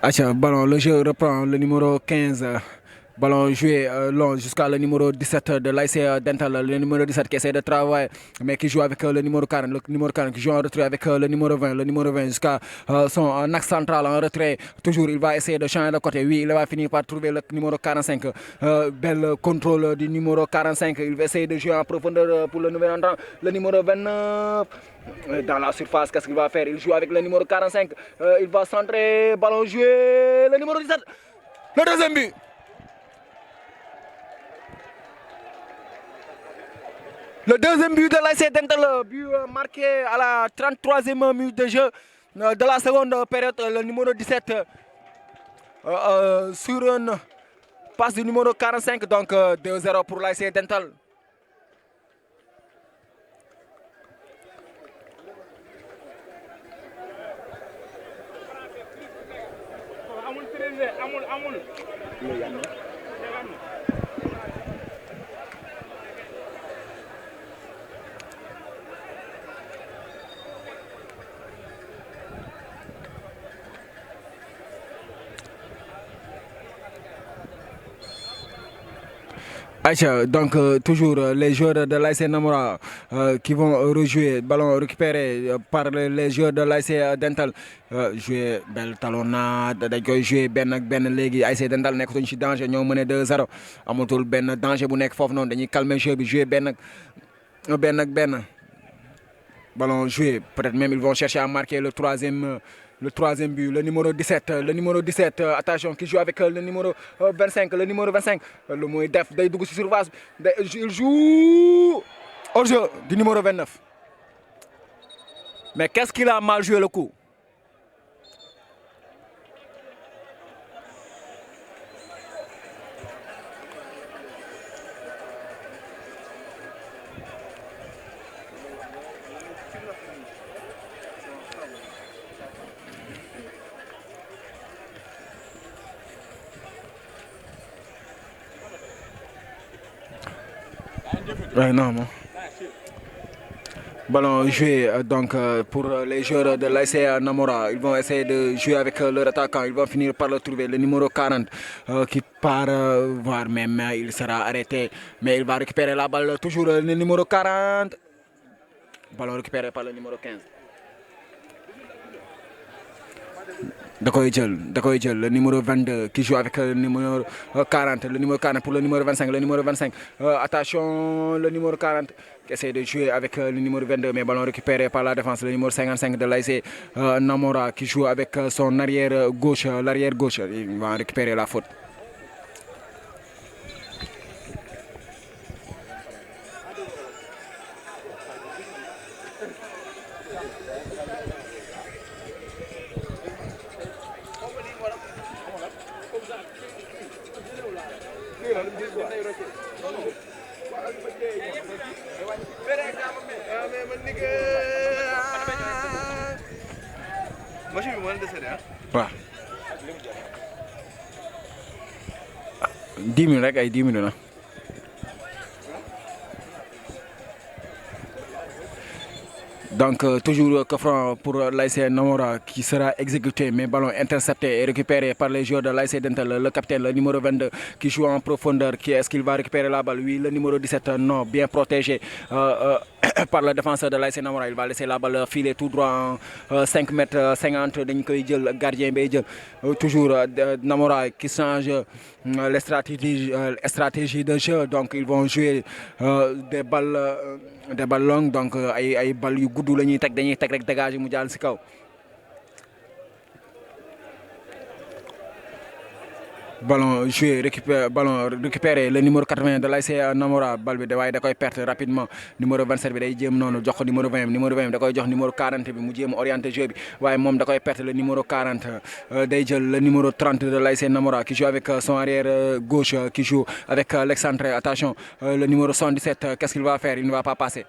Acha, ballon, le jeu reprend le numéro 15. Ballon joué long jusqu'à le numéro 17 de l'ASC Dental, le numéro 17 qui essaie de travailler, mais qui joue avec le numéro 40, le numéro 40 qui joue en retrait avec le numéro 20 jusqu'à son axe central en retrait. Toujours, il va essayer de changer de côté. Oui, il va finir par trouver le numéro 45. Bel contrôle du numéro 45. Il va essayer de jouer en profondeur pour le nouvel entrant, le numéro 29. Dans la surface, qu'est-ce qu'il va faire? Il joue avec le numéro 45. Il va centrer, ballon joué, le numéro 17. Le deuxième but. Le deuxième but de l'ASC Dental, but marqué à la 33e minute de jeu de la seconde période, le numéro 17 sur une passe du numéro 45, donc 2-0 pour l'ASC Dental. Aïcha, donc toujours les joueurs de l'ASC Namora qui vont rejouer, ballon récupéré par les joueurs de l'ASC Dental. Jouer belle talonnade, dañ koy jouer benn ak benn léegi ASC Dental nekkatuñ ci danger ñoo mené 2-0 amatul benn danger bu nekk foofu noonu dañuy calmer jeu bi jouer benn ak benn. Ballon joué, peut-être même ils vont chercher à marquer le troisième but, le numéro 17, attention, qui joue avec le numéro 25, le mooy def day dugg ci surface, il joue au jeu du numéro 29. Mais qu'est-ce qu'il a mal joué le coup? Ouais, non. Ballon joué donc pour les joueurs de l'ASC Namora. Ils vont essayer de jouer avec leur attaquant. Ils vont finir par le trouver, le numéro 40 qui part voir, même il sera arrêté. Mais il va récupérer la balle, toujours le numéro 40. Ballon récupéré par le numéro 15. Le numéro 22 qui joue avec le numéro 40, le numéro 40 pour le numéro 25, le numéro 25. Attention, le numéro 40 qui essaie de jouer avec le numéro 22, mais ballon récupéré par la défense, le numéro 55 de l'ASC Namora qui joue avec son arrière gauche, l'arrière gauche. Il va récupérer la faute. waaw 10 minutes rek ay 10 minutes la. Donc toujours Kafran pour l'ASC Namora qui sera exécuté, mais ballon intercepté et récupéré par les joueurs de l'ASC Dental. Le capitaine, le numéro 22 qui joue en profondeur. Est-ce qu'il va récupérer la balle? Oui, le numéro 17, non, bien protégé par le défenseur de l'ASC Namora. Il va laisser la balle filer tout droit en 5 mètres 50 de gardien. Toujours Namora qui change les stratégies de jeu. Donc ils vont jouer des balles longues, donc ay balles yu gudd la ñuy teg dañuy teg rek dégage mu jàll si kaw. Ballon joué, ballon récupéré, le numéro 80 de l'ASC Namora. Bal bi da koy perdre rapidement. Numéro 27 bi day jéem noonu jox ko numéro 20, numéro 20 da koy jox numéro 40 bi mu jéem orienté jeu bi waaye moom da koy perdre. Le numéro 40 day jël le numéro 30 de l'ASC Namora qui joue avec son arrière gauche, qui joue avec l'excentré. Attention, le numéro 117, qu'est-ce qu'il va faire? Il ne va pas passer.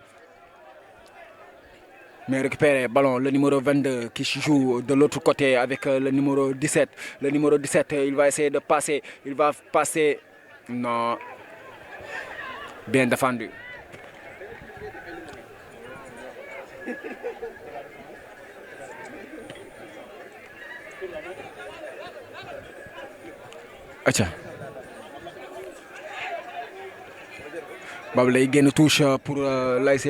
Mais récupérer ballon, le numéro 22 qui joue de l'autre côté avec le numéro 17. Le numéro 17, il va essayer de passer. Il va passer. Non. Bien défendu. Acha. Babou, il y a une touche pour l'ASC.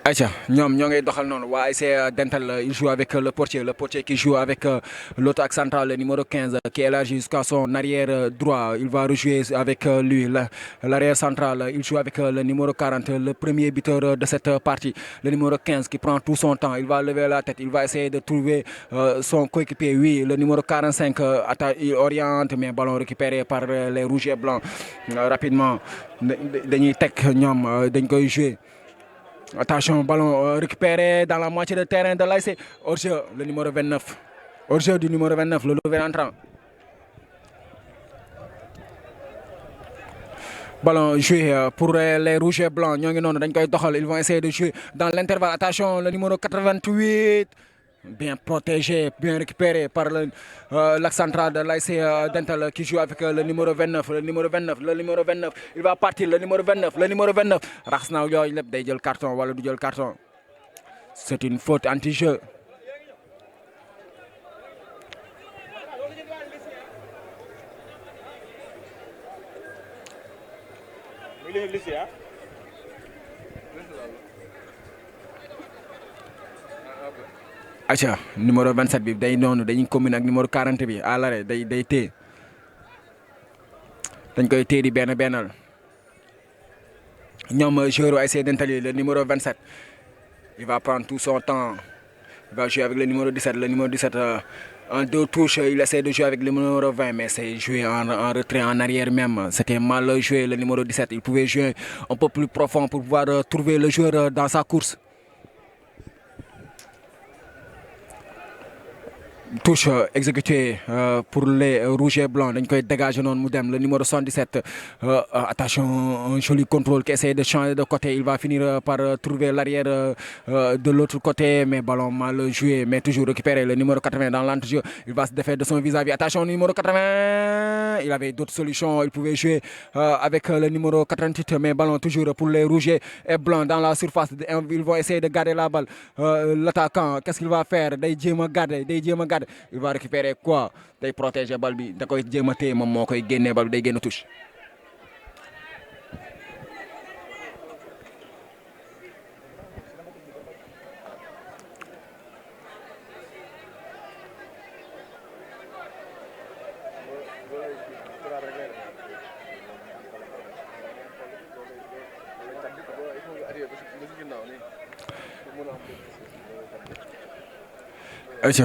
Aïcha, ñoo ngay doxal noonu waa ASC Dental il joue avec le portier qui joue avec l'autre axe central, le numéro 15 qui élargit jusqu'à son arrière droit. Il va rejouer avec lui l'arrière central. Il joue avec le numéro 40, le premier buteur de cette partie, le numéro 15 qui prend tout son temps. Il va lever la tête, il va essayer de trouver son coéquipier. Oui, le numéro 45 il oriente, mais ballon récupéré par les rouges et blancs rapidement. Dañuy teg ñoom dañ koy jouer. Attention, ballon récupéré dans la moitié de terrain de l'ASC. Hors-jeu, le numéro 29. Hors-jeu du numéro 29, le nouvel entrant. Ballon joué pour les rouges et blancs. Ils vont essayer de jouer dans l'intervalle. Attention, le numéro 88. Bien protégé, bien récupéré par l'axe central de l'ASC Dental qui joue avec le numéro 29, le numéro 29, le numéro 29. Il va partir, le numéro 29, le numéro 29. Raxna il day jël carton wala du jël carton. C'est une faute anti-jeu. Acha, numéro 27 bi day noonu dañuy combiner ak numéro 40 bi à l'arrêt day téye dañ koy téye di benn ñoom joueur ASC Dental le numéro 27 il va prendre tout son temps, il va jouer avec le numéro 17. Le numéro 17 en deux touches il essaie de jouer avec le numéro 20, mais c'est joué en retrait, en arrière même. C'était mal joué. Le numéro 17 il pouvait jouer un peu plus profond pour pouvoir trouver le joueur dans sa course. touche exécutée pour les rouges et blancs. Dañ koy dégager non mu dem le numéro 77. Attention, un joli contrôle qui essaie de changer de côté. Il va finir par trouver l'arrière de l'autre côté, mais ballon mal joué, mais toujours récupéré. Le numéro 80 dans l'entrejeu, il va se défaire de son vis-à-vis. Attention, numéro 80. Il avait d'autres solutions. Il pouvait jouer avec le numéro 88, mais ballon toujours pour les rouges et blancs dans la surface. Ils vont essayer de garder la balle. L'attaquant, qu'est-ce qu'il va faire? Day jéem a garder, il va récupérer quoi? Day protéger balle bi, da koy jéem a téye moom moo koy génnee balle bi day génn touche.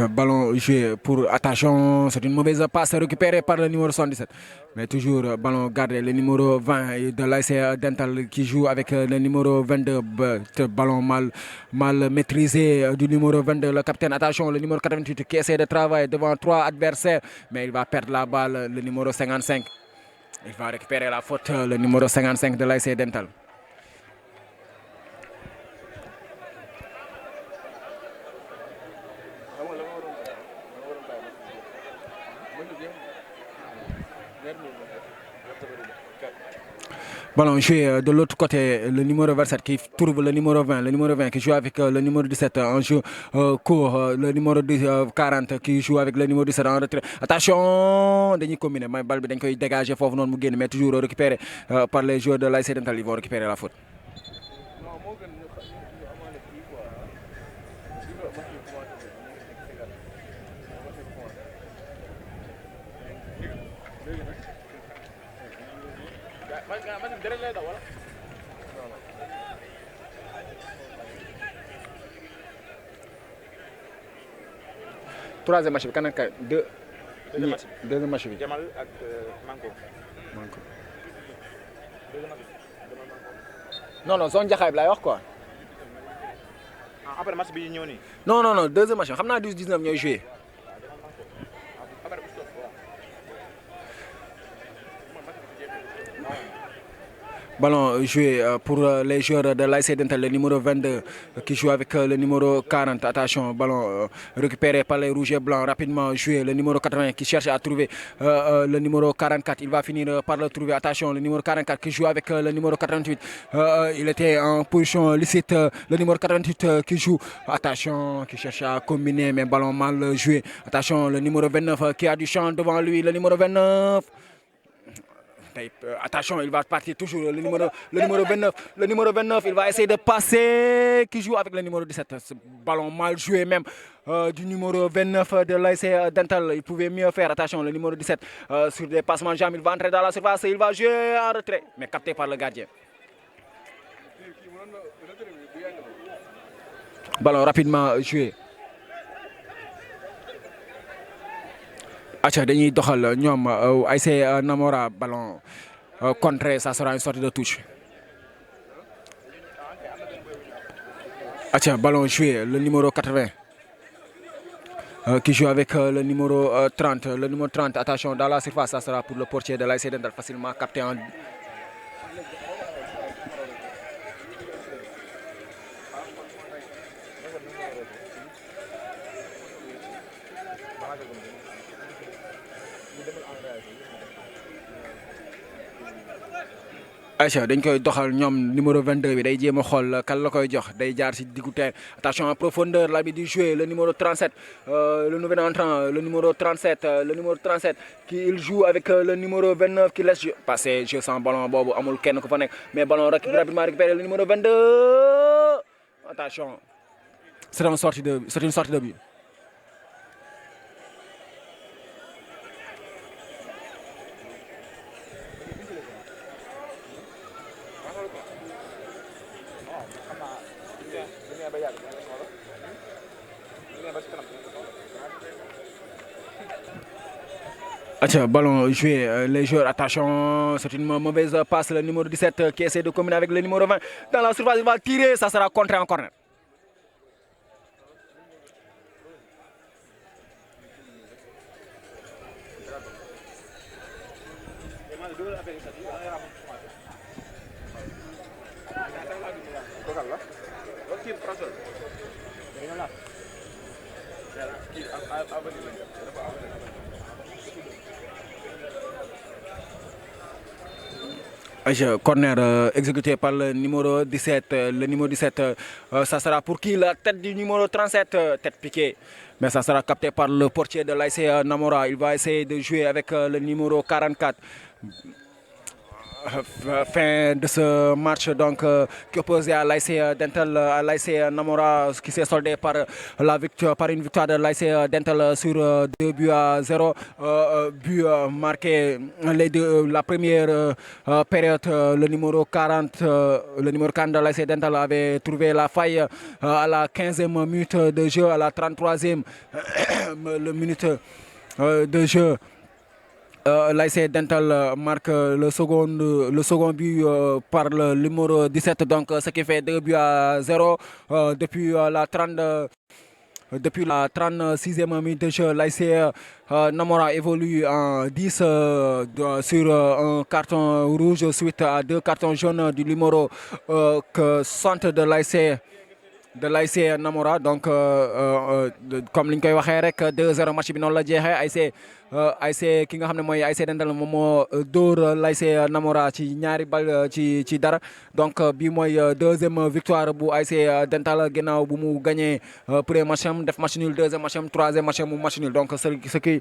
Ballon joué pour attention, c'est une mauvaise passe récupérée par le numéro 77. Mais toujours ballon gardé, le numéro 20 de l'AC Dental qui joue avec le numéro 22. Ballon mal maîtrisé du numéro 22, le capitaine. Attention, le numéro 88 qui essaie de travailler devant 3 adversaires, mais il va perdre la balle, le numéro 55. Il va récupérer la faute, le numéro 55 de l'AC Dental. Ballon joué de l'autre côté, le numéro 27 qui trouve le numéro 20, le numéro 20 qui joue avec le numéro 17 en jeu court, le numéro 40 qui joue avec le numéro 17 en retrait. Attention, dañuy combiner, mais balle bi dañ koy dégager foofu noonu mu génn, mais toujours récupéré par les joueurs de l'ASC Dental, ils vont récupérer la faute. Troisième match bi kan ak deuxième match bi. Jamal ak Manko. Non zone Jaxaay bi laay wax quoi. Après match bi ñëw nii. Non deuxième match xam naa 19 ñooy joué. Ballon joué pour les joueurs de l'ASC Dental, le numéro 22 qui joue avec le numéro 40. Attention, ballon récupéré par les rouges et blancs, rapidement joué. Le numéro 80 qui cherche à trouver le numéro 44. Il va finir par le trouver. Attention, le numéro 44 qui joue avec le numéro 88. Il était en position licite. Le numéro 88 qui joue. Attention, qui cherche à combiner, mais ballon mal joué. Attention, le numéro 29 qui a du champ devant lui. Le numéro 29. Attention, il va partir toujours le numéro 29. Le numéro 29, il va essayer de passer, qui joue avec le numéro 17. Ce ballon mal joué même du numéro 29 de l'ASC Dental. Il pouvait mieux faire. Attention, le numéro 17 sur des passements de jambes, il va entrer dans la surface et il va jouer en retrait, mais capté par le gardien. Ballon rapidement joué. Acha dañuy doxal ñoom ASC Namora ballon contré, ça sera une sortie de touche. Acha ballon joué, le numéro 80 qui joue avec le numéro 30. Le numéro 30, attention, dans la surface, ça sera pour le portier de l'ASC Dental, facilement capté en... Aïcha dañ koy doxal ñoom numéro 22 bi day jéem a xool kan la koy jox day jaar ci diggu terrain. Attention en profondeur là bi di jouer le numéro 37 le nouvel entrant le numéro 37 qui il joue avec le numéro 29 qui laisse passer jeu sans ballon boobu amul kenn ku fa nekk mais ballon rapidement récupéré le numéro 22. Attention c'est une sortie de but. Attention, ballon joué, les joueurs, attention, c'est une mauvaise passe, le numéro 17 qui essaie de combiner avec le numéro 20 dans la surface, il va tirer, ça sera contré en corner. Corner exécuté par le numéro 17. Le numéro 17, ça sera pour qui? La tête du numéro 37, tête piquée. Mais ça sera capté par le portier de l'AS Namora. Il va essayer de jouer avec le numéro 44. Fin de ce match donc qui opposait à l'AS Dental à l'AS Namora, qui s'est soldé par une victoire de l'AS Dental sur 2-0. But marqué la première période. Le numéro 40 de l'AS Dental avait trouvé la faille à la 15e minute de jeu, à la 33e minute de jeu. L'AS Dental marque le second but par le numéro 17, donc ce qui fait 2-0 depuis la 36e minute de jeu. L'AS Namora évolue en 10 sur un carton rouge suite à 2 cartons jaunes du numéro centre de l'AS Namora. Donc comme li ñu koy waxee rek 2-0 match bi noonu la jeexee. ASC ki nga xam ne mooy ASC Dental moom moo dóor l'AS Namora ci ñaari bal ci dara. Donc bii mooy deuxième victoire bu ASC Dental ginnaaw bu mu gagné premier match am def match nul, deuxième match am, troisième match am mu match nul. Donc ce qui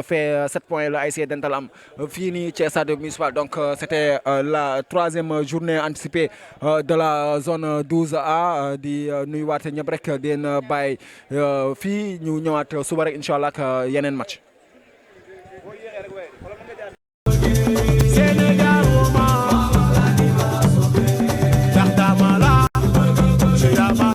fait 7 points la ASC Dental am fii nii ci stade municipal. Donc c'était la 3e journée anticipée de la zone 12A. di nuyuwaat ñëpp rek di leen bàyyi fii ñu ñëwaat suba rek incha allah ak yeneen match.